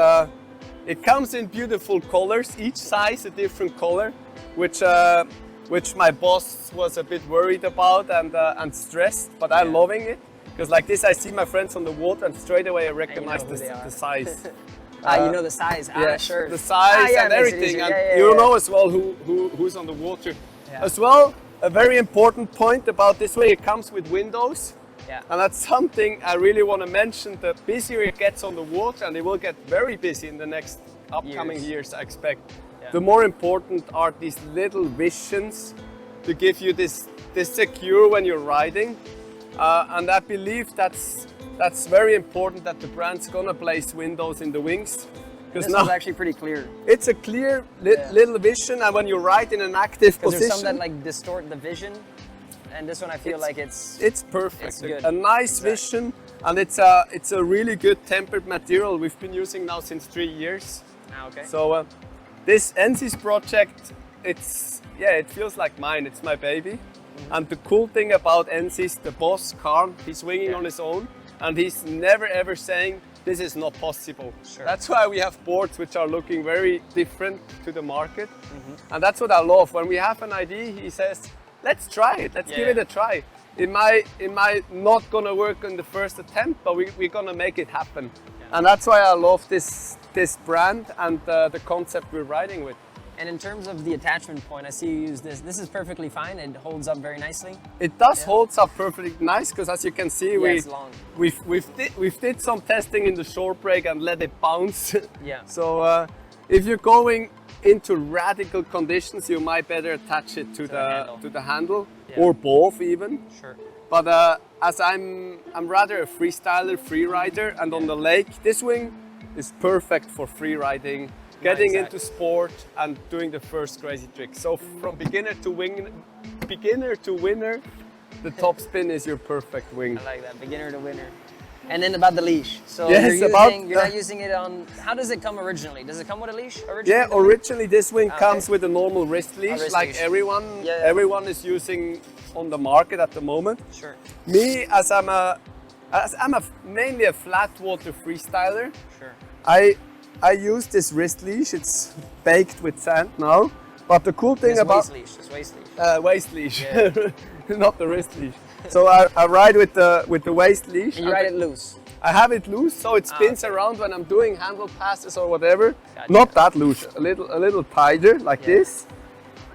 it comes in beautiful colors, each size a different color, which my boss was a bit worried about and stressed, but I'm loving it. Because like this, I see my friends on the water and straight away I recognize the size. You know the size, sure. The size and everything, and you know as well who's on the water. As well, a very important point about this way, it comes with windows. Yeah. And that's something I really want to mention. The busier it gets on the water, and it will get very busy in the next upcoming years, I expect. Yeah. The more important are these little visions to give you this secure when you're riding. And I believe that's very important, that the brand's gonna place windows in the wings. This one's actually pretty clear. It's a clear little vision, and when you ride in an active position. There's some that like distort the vision, and this one I feel like it's perfect. It's good. A nice vision, and it's a really good tempered material we've been using now since 3 years. Okay. So this NC's project it feels like mine. It's my baby. And the cool thing about Ensis, the boss Carl, he's swinging on his own, and he's never ever saying this is not possible. Sure. That's why we have boards which are looking very different to the market, and that's what I love. When we have an idea, he says, "Let's try it. Let's give it a try. It might not gonna work in the first attempt, but we're gonna make it happen." And that's why I love this brand and the concept we're riding with. And in terms of the attachment point, I see you use this. This is perfectly fine. It holds up very nicely. It does holds up perfectly nice because, as you can see, it's long. we've did some testing in the short break and let it bounce. Yeah. So if you're going into radical conditions, you might better attach it to the handle or both even. Sure. But as I'm rather a freestyler, free rider, and on the lake, this wing is perfect for free riding. Getting into sport and doing the first crazy trick. So from beginner to winner, the top spin is your perfect wing. I like that, beginner to winner. And then about the leash. So Yes, you're not using it on, how does it come originally? Does it come with a leash originally? Yeah, originally this wing comes with a normal wrist leash, wrist like leash. everyone is using on the market at the moment. Sure. Me, as I'm mainly a flat water freestyler, Sure. I use this wrist leash. It's baked with sand now. But the cool thing about waist leash. Waist leash, not the wrist leash. So I ride with the waist leash. And you ride it loose. I have it loose, so it spins around when I'm doing handle passes or whatever. Gotcha. Not that loose, a little tighter like this.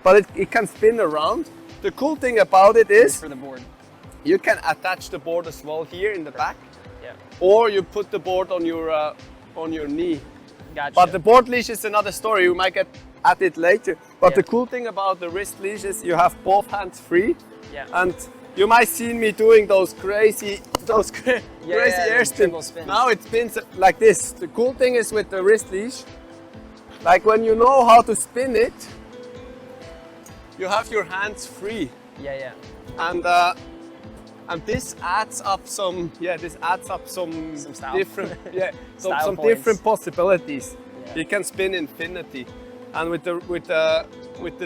But it can spin around. The cool thing about it is for the board. you can attach the board as well here in the back, Yeah. or you put the board on your knee. Gotcha. But the board leash is another story. We might get at it later. But the cool thing about the wrist leash is you have both hands free. Yeah. And you might see me doing those crazy air spins. spins. Now it spins like this. The cool thing is with the wrist leash, like when you know how to spin it, you have your hands free. Yeah. And this adds up some style. different Style some points. different possibilities. Yeah. You can spin infinity, and with the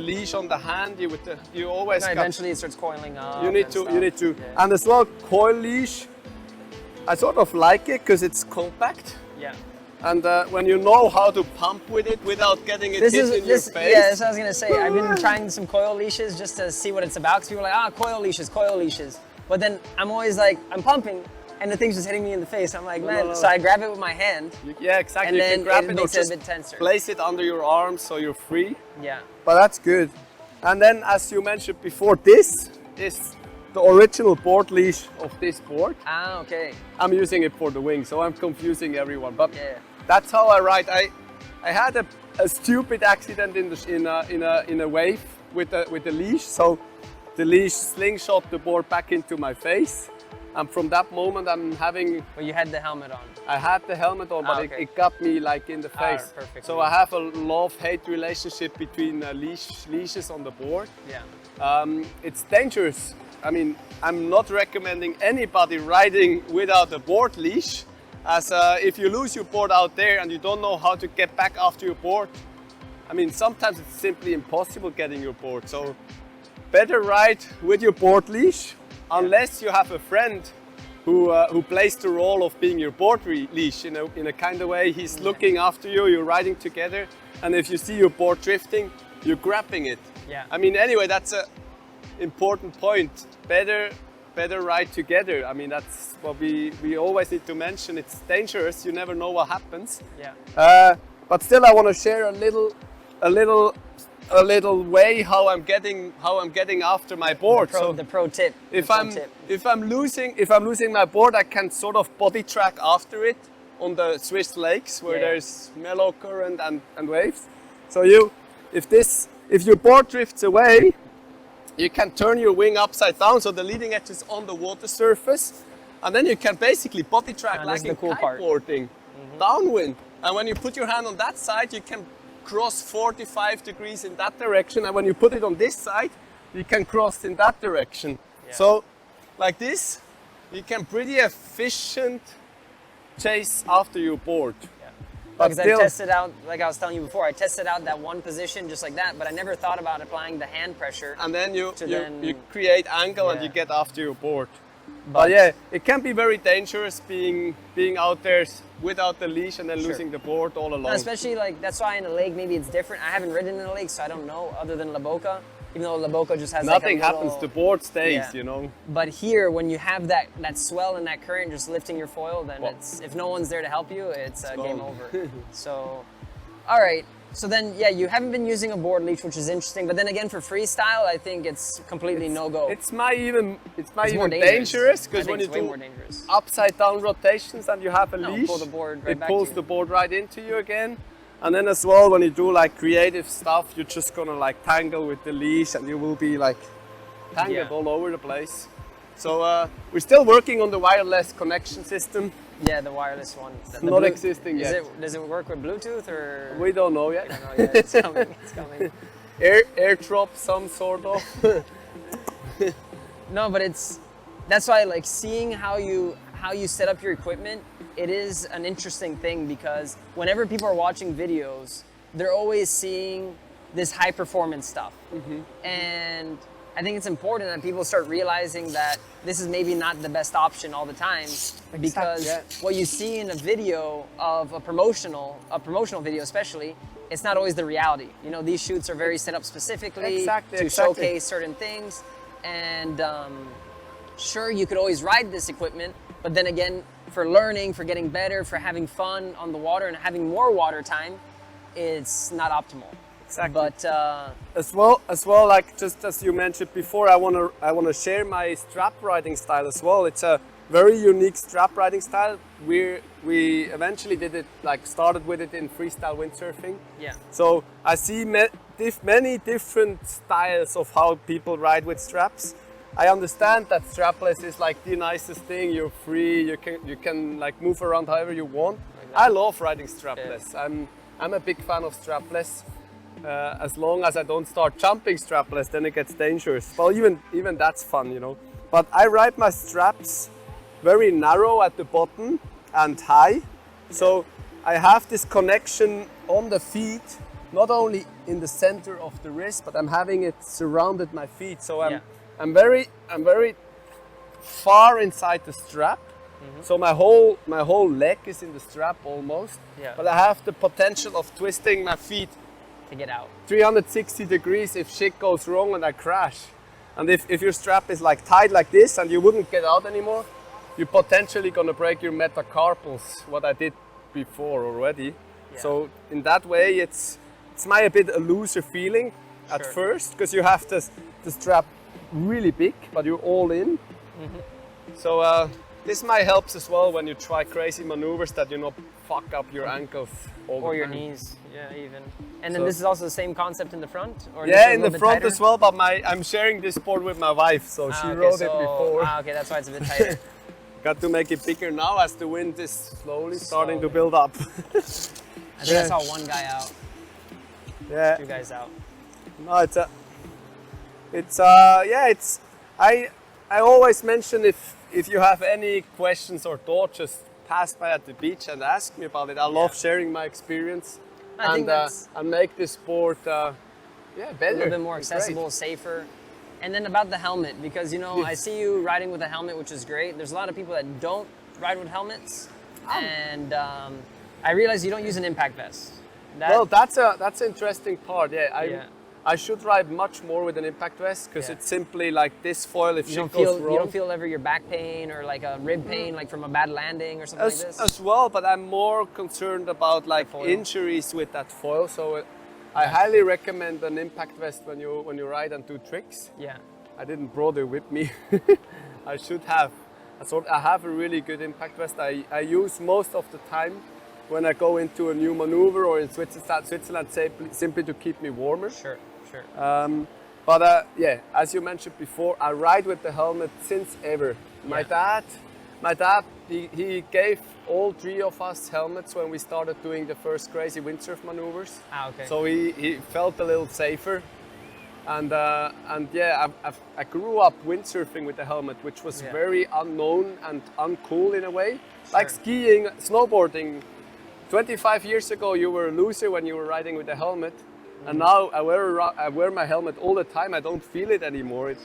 leash on the hand, you always got, eventually it starts coiling up. you need to Yeah. and as well coil leash. I sort of like it because it's compact. Yeah. And when you know how to pump with it without getting it hit in your face. Yeah, that's what I was gonna say. I've been trying some coil leashes just to see what it's about. Because people are like, coil leashes. But then I'm always like, I'm pumping, and the thing's just hitting me in the face. I'm like, man. So I grab it with my hand. Yeah, exactly. And You then can grab it it or makes it a just bit tenser. place it under your arm so you're free. Yeah. But that's good. And then, as you mentioned before, this is the original board leash of this board. Ah, okay. I'm using it for the wing, so I'm confusing everyone. But Yeah. that's how I ride. I had a stupid accident in a wave with the leash. So the leash slingshot the board back into my face, and from that moment I'm having. Well, you had the helmet on. I had the helmet on, but okay. it got me like in the face. Perfectly. So I have a love-hate relationship between leashes on the board. Yeah. It's dangerous. I mean, I'm not recommending anybody riding without a board leash, as if you lose your board out there and you don't know how to get back after your board, I mean, sometimes it's simply impossible getting your board. So better ride with your board leash, unless you have a friend who plays the role of being your board leash in a kind of way. He's looking after you, you're riding together, and if you see your board drifting, you're grabbing it. Yeah. I mean, anyway, that's a important point. Better ride together. I mean, that's what we always need to mention. It's dangerous. You never know what happens. Yeah. But still, I want to share a little way how I'm getting after my board. The pro tip. If I'm losing my board, I can sort of body track after it on the Swiss lakes where there's mellow current and waves. So if your board drifts away, you can turn your wing upside down so the leading edge is on the water surface, and then you can basically body track like in kiteboarding, downwind. And when you put your hand on that side, you can cross 45 degrees in that direction, and when you put it on this side, you can cross in that direction. Yeah. So, like this, you can pretty efficient chase after your board. Yeah. But Because I still, tested out, like I was telling you before, I tested out that one position just like that, but I never thought about applying the hand pressure. and then you then- create angle and Yeah. you get after your board. But But yeah, it can be very dangerous being out there without the leash and then Sure. losing the board all along. especially like, that's why in a lake maybe it's different. I haven't ridden in a lake, so I don't know other than La Boca, even though La Boca just has Nothing like a happens, the little, board stays, Yeah. you know. But here, when you have that swell and that current just lifting your foil, then Well, it's, if no one's there to help you, it's game gone. over. So, all right. So then, yeah, you haven't been using a board leash, which is interesting. But then again, for freestyle, I think it's completely no-go. It's my even more dangerous I because think when you it's way do more dangerous. upside down rotations and you have a No, leash, pull the board right it back pulls to you. the board right into you again. And then as well, when you do like creative stuff, you're just gonna like tangle with the leash and you will be like tangled Yeah. all over the place. So we're still working on the wireless connection system. Yeah, the wireless one. The not existing yet. Does it work with Bluetooth or? We don't know yet. I don't know yet. It's coming. It's coming. Airdrop some sort of. No, but that's why like seeing how you set up your equipment, it is an interesting thing because whenever people are watching videos, they're always seeing this high performance stuff. And I think it's important that people start realizing that this is maybe not the best option all the time because yeah. what you see in a video of a promotional video especially, it's not always the reality. You know, these shoots are very set up specifically Exactly. showcase certain things. And sure, you could always ride this equipment, but then again, for learning, for getting better, for having fun on the water and having more water time, it's not optimal. Exactly. But As well, like just as you mentioned before, I wanna share my strap riding style as well. It's a very unique strap riding style. We eventually started with it in freestyle windsurfing. yeah, So I see many different styles of how people ride with straps. I understand that strapless is like the nicest thing. You're free. You can like move around however you want. I love riding strapless. I'm a big fan of strapless. As long as I don't start jumping strapless, then it gets dangerous. Well, even that's fun, you know. But I ride my straps very narrow at the bottom and high. So I have this connection on the feet, not only in the center of the wrist, but I'm having it surrounded my feet. So I'm very far inside the strap. So my whole leg is in the strap almost. Yeah. But I have the potential of twisting my feet to get out. 360 degrees if shit goes wrong and I crash. And if your strap is like tied like this and you wouldn't get out anymore, you're potentially gonna break your metacarpals, what I did before already. Yeah. So in that way, it's a bit a looser feeling at Sure. first because you have the strap really big, but you're all in. So this might help as well when you try crazy maneuvers that you not fuck up your ankles all the Or your time. knees, yeah, even. And then So- this is also the same concept in the front? Or this Yeah, is a in little the bit front tighter? as well, but I'm sharing this board with my wife, so she Okay, rode it before. okay, that's why it's a bit tighter. Got to make it bigger now as the wind is slowly starting to Slowly. build up. I think I saw one guy out, Yeah, two guys out. no, I always mention if you have any questions or thoughts, just pass by at the beach and ask me about it. I love sharing my experience I think that's and make this sport better. a little bit more It's accessible, safer. And then about the helmet, because you know, I see you riding with a helmet, which is great. There's a lot of people that don't ride with helmets, and I realize you don't use an impact vest. Well, that's an interesting part. Yeah. I should ride much more with an impact vest because Yeah. it's simply like this foil. If you shit don't goes feel wrong, you don't feel ever your back pain or like a rib pain, like from a bad landing or something like this. as well. But I'm more concerned about like foil. injuries with that foil. So I highly recommend an impact vest when you ride and do tricks. Yeah. I didn't brought it with me. I should have. I have a really good impact vest. I use most of the time when I go into a new maneuver or in Switzerland simply to keep me warmer. Sure. Sure. But yeah, as you mentioned before, I ride with the helmet since ever. My dad, he gave all three of us helmets when we started doing the first crazy windsurf maneuvers. Ah, okay. So he felt a little safer. And yeah, I grew up windsurfing with the helmet, which was very unknown and uncool in a way. Like skiing, snowboarding 25 years ago, you were a loser when you were riding with a helmet. And now I wear my helmet all the time. I don't feel it anymore. It's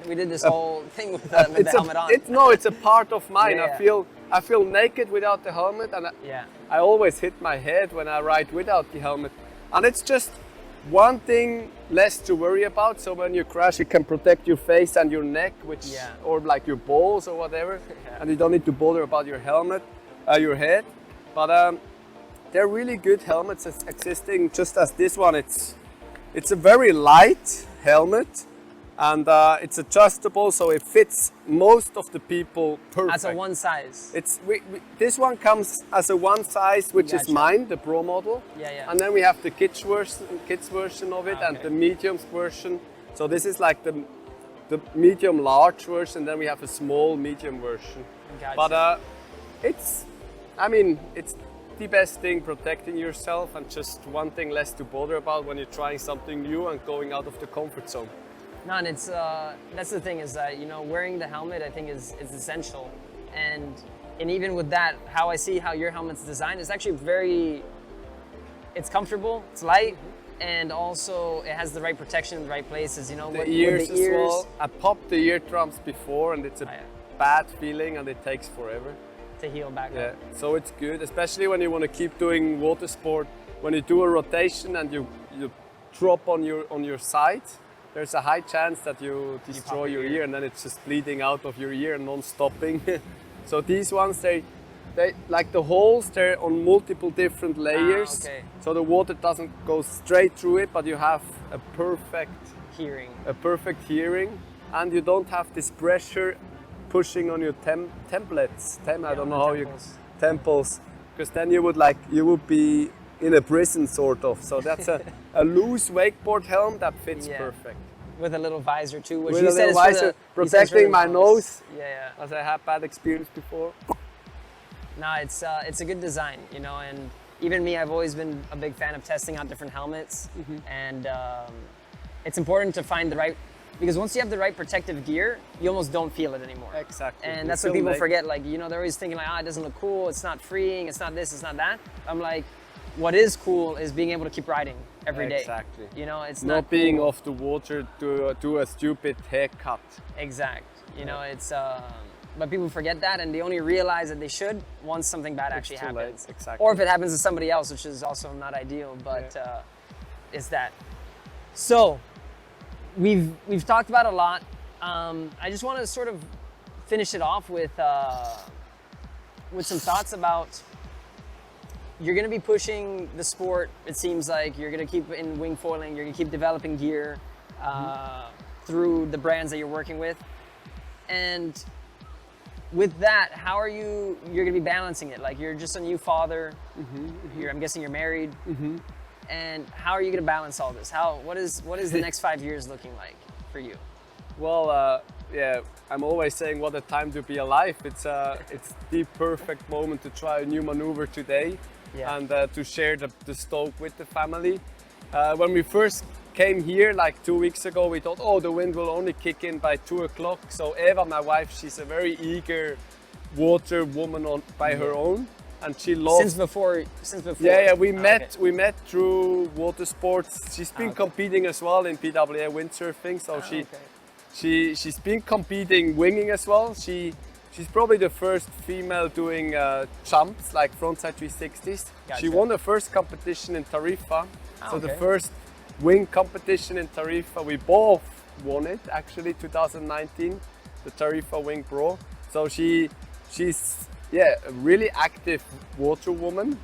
we did this whole thing with the helmet on. It's a part of mine. Yeah. I feel naked without the helmet, and I always hit my head when I ride without the helmet. And it's just one thing less to worry about. So when you crash, you can protect your face and your neck, or like your balls or whatever, and you don't need to bother about your helmet, your head. But they're really good helmets existing, just as this one. It's a very light helmet, and it's adjustable, so it fits most of the people perfect. As a one size. This one comes as a one size, which is mine, the Pro model. Yeah. And then we have the kids version of it, and the medium version. So this is like the medium large version. Then we have a small medium version. Gotcha. But it's the best thing, protecting yourself, and just one thing less to bother about when you're trying something new and going out of the comfort zone. No, and it's that's the thing, is that wearing the helmet, I think is essential, and even with that, how I see how your helmet's designed is actually it's comfortable, it's light, and also it has the right protection in the right places. The ears as well. I popped the eardrums before, and it's a bad feeling, and it takes forever to heal back up. So it's good, especially when you want to keep doing water sport. When you do a rotation and you drop on your side, there's a high chance that you destroy your ear, and then it's just bleeding out of your ear non-stopping. So these ones, they like the holes, they're on multiple different layers. So the water doesn't go straight through it, but you have a perfect hearing, and you don't have this pressure pushing on your templates. I don't know how temples, because then you would be in a prison sort of. So that's a loose wakeboard helm that fits perfect. With a little visor too, which with you a said little is visor protecting my nose. Yeah. As I had bad experience before. No, it's a good design, and even me, I've always been a big fan of testing out different helmets, and it's important to find the right. Because once you have the right protective gear, you almost don't feel it anymore. Exactly. And that's what people forget. They're always thinking it doesn't look cool, it's not freeing, it's not this, it's not that. I'm like, what is cool is being able to keep riding every day. Exactly. It's not being off the water to do a stupid haircut. Exact. It's but people forget that, and they only realize that they should once something bad actually happens. Exactly. Or if it happens to somebody else, which is also not ideal, but it's that. So, we've talked about a lot. I just want to sort of finish it off with some thoughts about, you're going to be pushing the sport. It seems like you're going to keep in wing foiling. You're going to keep developing gear through the brands that you're working with. And with that, how are you're going to be balancing it? Like, you're just a new father. I'm guessing you're married. And how are you going to balance all this? What is the next 5 years looking like for you? Well, I'm always saying, what a time to be alive. It's the perfect moment to try a new maneuver today, and to share the stoke with the family. When we first came here like 2 weeks ago, we thought, the wind will only kick in by 2 o'clock. So Eva, my wife, she's a very eager water woman by her own. And she loves since before. We met through water sports. She's been competing as well in PWA windsurfing, so she's been competing winging as well. She's probably the first female doing jumps, like frontside 360s. Gotcha. She won the first competition in Tarifa, so the first wing competition in Tarifa. We both won it actually, 2019, the Tarifa Wing Pro. So she's a really active water woman.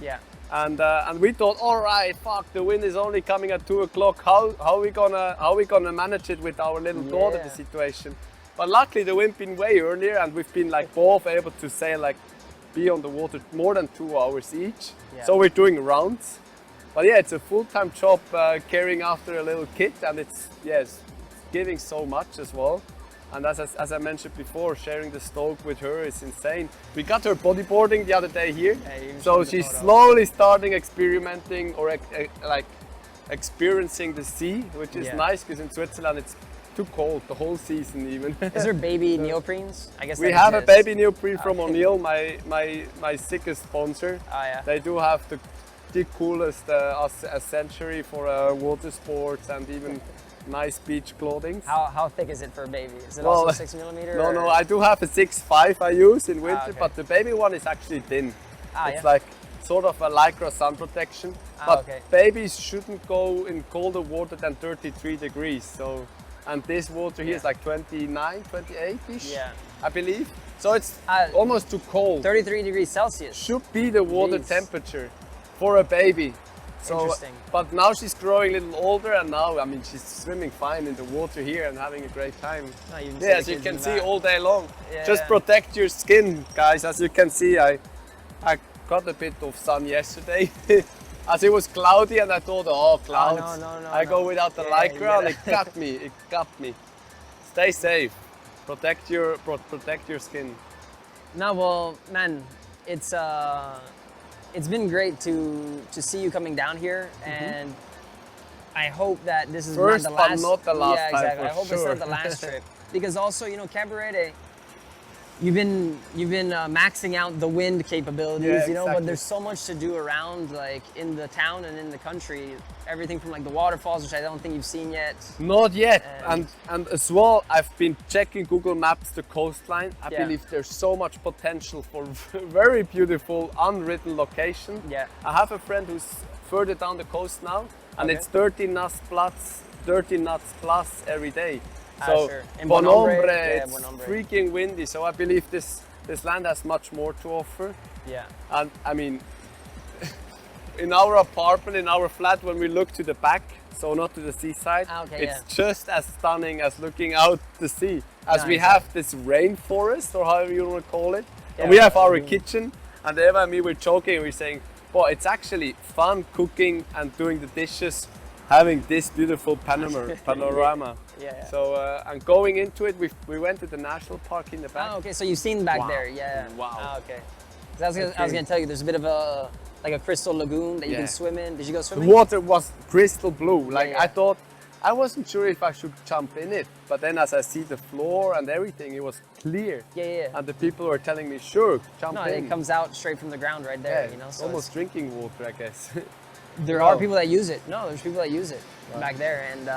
And we thought, all right, the wind is only coming at 2 o'clock. How are we gonna manage it with our little daughter, the situation? But luckily the wind been way earlier, and we've been both able to sail, be on the water more than 2 hours each. So we're doing rounds. But it's a full-time job caring after a little kid, and it's giving so much as well. And as I mentioned before, sharing the stoke with her is insane. We got her bodyboarding the other day here, so she's slowly starting experimenting or experiencing the sea, which is nice, because in Switzerland it's too cold the whole season even. Is there baby neoprenes? I guess we have a baby neoprene from O'Neill, my sickest sponsor. They do have the coolest accessory for water sports and even nice beach clothing. How thick is it for a baby? Is it Well, also 6mm? No, no, I do have a 6'5" I use in winter, okay. but the baby one is actually thin. It's yeah. like sort of a lycra sun protection. But Okay. babies shouldn't go in colder water than 33 degrees. So, and this water here is like 29, 28-ish, Yeah. I believe. So it's Uh, almost too cold. 33 degrees Celsius. Should be the water Jeez. temperature for a baby. So, Interesting. but now she's growing a little older, and now, I mean, she's swimming fine in the water here and having a great time. No, you can see Yeah, the as you kids can in see that. all day long. Yeah, Just yeah. protect your skin, guys. As you can see, I got a bit of sun yesterday. As it was cloudy, and I thought, oh, clouds. no, I go without the Yeah, lycra, and yeah. it got me. It got me. Stay safe. Protect your skin. No, well, man, it's been great to see you coming down here, and I hope that this is First, not the but last. not the last yeah, time, exactly. for I hope it's sure. not the last trip, because also, you know, Cabarete, you've been maxing out the wind capabilities, Yeah, you know, but exactly. there's so much to do around, like in the town and in the country. Everything from like the waterfalls, which I don't think you've seen yet. Not yet. And- And as well, I've been checking Google Maps, the coastline. I Yeah. believe there's so much potential for very beautiful, unwritten location. Yeah. I have a friend who's further down the coast now, and Okay. it's 30 knots plus every day. Ah, So sure. In Bon Bon Hombre, Hombre, yeah, it's Bon Hombre. freaking windy. So I believe this land has much more to offer. Yeah. And I mean, in our apartment, in our flat, when we look to the back, so not to the seaside, Ah, okay, it's just as stunning as looking out the sea. As No, we exactly. have this rainforest, or however you want to call it, Yeah, and we have our mhm. kitchen, and Eva and me were joking, we're saying, boy, it's actually fun cooking and doing the dishes, having this beautiful panorama. Yeah. So, and going into it, we went to the national park in the back. Oh, okay. So you've seen back Wow. there, yeah. Wow. Oh, okay. 'Cause I was gonna tell you, there's a bit of a like a crystal lagoon that you Yeah. can swim in. Did you go The swimming? water was crystal blue. Like yeah. I thought, I wasn't sure if I should jump in it. But then as I see the floor and everything, it was clear. Yeah. And the people were telling me, sure, jump No, in. it comes out straight from the ground right there. yeah, You know, it's so almost drinking water, I guess. there Wow. are people that use it. No, there's people that use it back there, and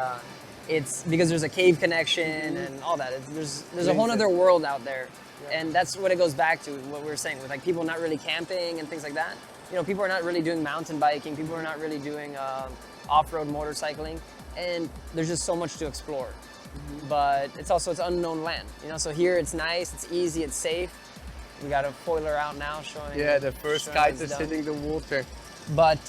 it's because there's a cave connection and all that. There's a whole Amazing. other world out there, and that's what it goes back to. What we were saying with like people not really camping and things like that. You know, people are not really doing mountain biking. People are not really doing off-road motorcycling, and there's just so much to explore. But it's unknown land. You know, so here it's nice, it's easy, it's safe. We got a foiler out now showing. yeah, the first showing kite it's is done. hitting the water. But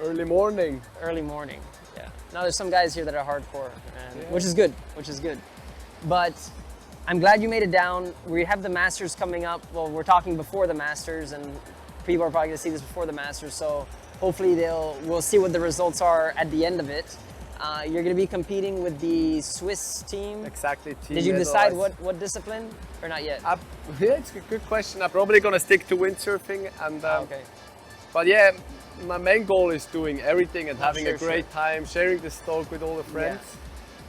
Early morning. early morning. Yeah. Now there's some guys here that are hardcore, and, which is good. Which is good. But I'm glad you made it down. We have the Masters coming up. Well, we're talking before the Masters, and people are probably gonna see this before the Masters. So hopefully we'll see what the results are at the end of it. You're gonna be competing with the Swiss team. Exactly. Team Did you decide medals. what discipline or not yet? Yeah, it's a good question. I'm probably gonna stick to windsurfing, and Okay. but yeah, my main goal is doing everything and having sure, a great sure. time, sharing the stoke with all the friends.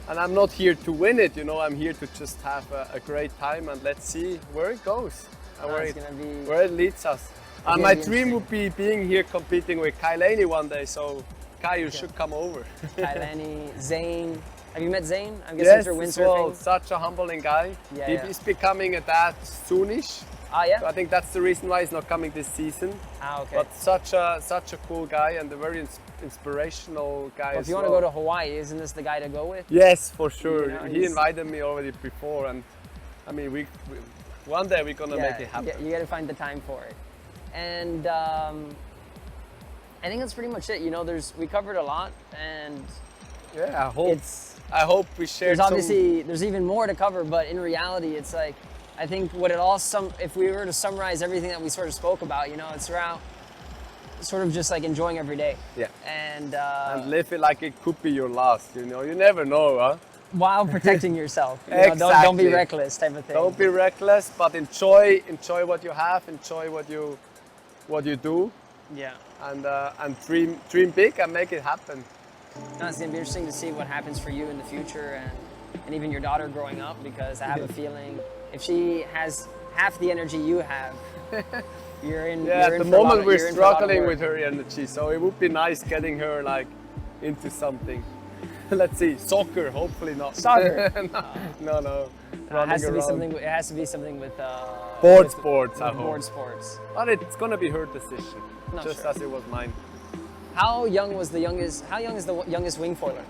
And I'm not here to win it, you know. I'm here to just have a great time, and let's see where it goes and No, where, it's gonna be- where it leads us. And gonna my be dream would be being here competing with Kai Laney one day. So Kai, you should come over. Kailani, Zane. Have you met Zane? I'm guessing Yes, through as windsurfing. well. Such a humbling guy. Yeah, He- yeah. He's becoming a dad soonish. Ah, yeah. So I think that's the reason why he's not coming this season. Ah, okay. But such a cool guy and a very inspirational guy. Well, as if you want to well. go to Hawaii, isn't this the guy to go with? Yes, for sure. You know, He he's- invited me already before, and I mean, we one day we're gonna make it happen. You got to find the time for it. And I think that's pretty much it. You know, we covered a lot, and Yeah, it's I hope we shared there's obviously there's even more to cover, but in reality, it's like I think what it all if we were to summarize everything that we sort of spoke about, you know, it's around sort of just like enjoying every day. Yeah. And, and live it like it could be your last. You know, you never know, huh? while protecting yourself. You know, don't be Exactly. reckless, type of thing. Don't be reckless, but enjoy what you have, enjoy what you do, Yeah. and dream big and make it happen. No, it's gonna be interesting to see what happens for you in the future and even your daughter growing up, because I have a feeling if she has half the energy you have. You're in. Yeah, you're at in the for a lot moment of- we're you're in for a lot of struggling work. with her energy, so it would be nice getting her like into something. Let's see, soccer, hopefully not. Soccer? no. It Running has to be around. something. It has to be something with Board with- sports, I with hope. board sports. But it's gonna be her decision, No, just sure. as it was mine. How young was the youngest? How young is the youngest wing foiler?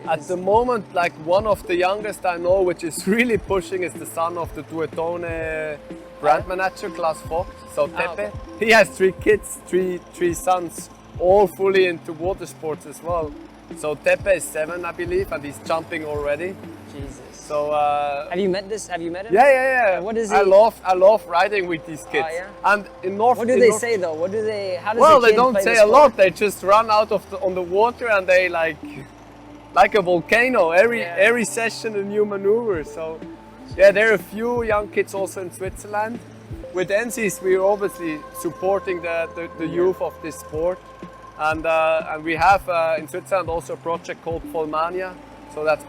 At the moment, like one of the youngest I know, which is really pushing, is the son of the Duetone brand manager, Klaus Vogt. So Tepe. okay. He has 3 kids, three sons, all fully into water sports as well. So Tepe is 7, I believe, and he's jumping already. Jesus. So Have you met this? Have you met him? yeah. What is I he- love riding with these kids. yeah? And in North. What do in they North- say though? What do they? How does Well, the they kid don't play say the a sport? lot. They just run out on the water and they like a volcano. Yeah. Every session a new maneuver. So yeah, there are a few young kids also in Switzerland. With NCs, we're obviously supporting the youth of this sport, and we have in Switzerland also a project called Vollmania. So that's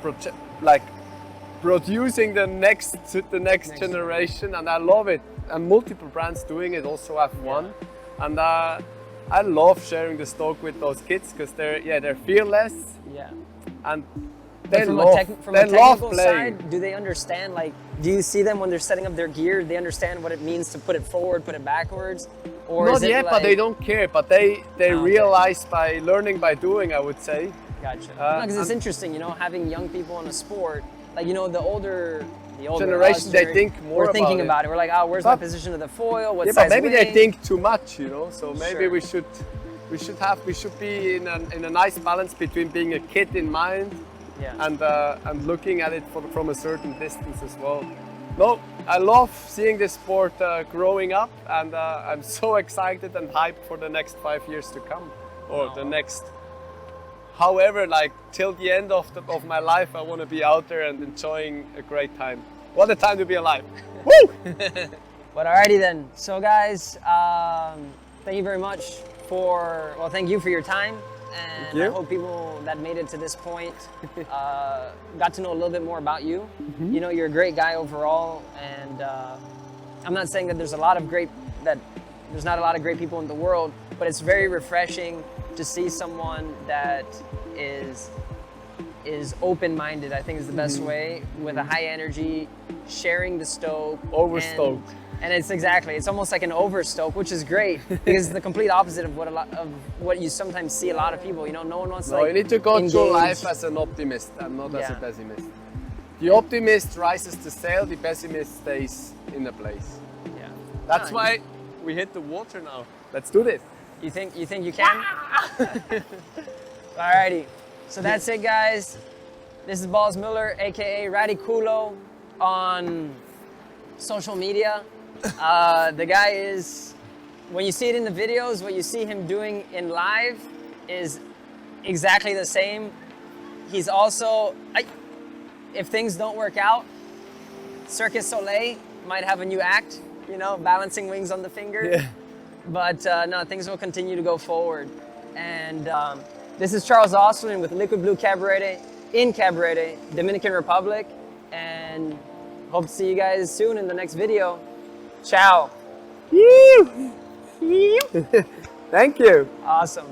producing the next generation, and I love it. And multiple brands doing it, also have one, and I love sharing the stoke with those kids because they're fearless Yeah. and But they from love from they a love technical playing. side, do they understand? Like, do you see them when they're setting up their gear? They understand what it means to put it forward, put it backwards, or Not is it yet, like, but they don't care. But they Okay. realize by learning by doing, I would say. Gotcha. Because it's and- interesting, you know, having young people in a sport. Like, you know, the older Generation, us they gener- think more We're thinking about about it. We're like, oh, where's my But- position of the foil? What Yeah, size but maybe they wing? think too much, you know. So maybe Sure. we should be in a nice balance between being a kid in mind Yeah. and looking at it from a certain distance as well. No, I love seeing this sport growing up, and I'm so excited and hyped for the next 5 years to come, or the next. However, like till the end of my life, I want to be out there and enjoying a great time. What a time to be alive! Woo! But alrighty then. So guys, thank you very much thank you for your time. And you. I hope people that made it to this point got to know a little bit more about you. Mm-hmm. You know, you're a great guy overall, and I'm not saying that there's not a lot of great people in the world, but it's very refreshing to see someone that is open-minded, I think is the best Mm-hmm. way, with a high energy, sharing the stoke. Overstoked. And it's almost like an overstoke, which is great because it's the complete opposite of what you sometimes see a lot of people. You know, no one wants to No, like you need to go through engage. life as an optimist and not as a Yeah. pessimist. The optimist rises the sail, the pessimist stays in the place. Yeah. That's Ah, why we hit the water now. Let's do this. You think you can? Alrighty. So that's it, guys. This is Balz Müller, aka Radiculo, on social media. The guy is, when you see it in the videos, what you see him doing in live is exactly the same. He's also, if things don't work out, Circus Soleil might have a new act, you know, balancing wings on the finger. Yeah. But no, things will continue to go forward. And this is Charles Osterlin with Liquid Blue Cabarete in Cabarete, Dominican Republic. And hope to see you guys soon in the next video. Ciao. Thank you. Awesome.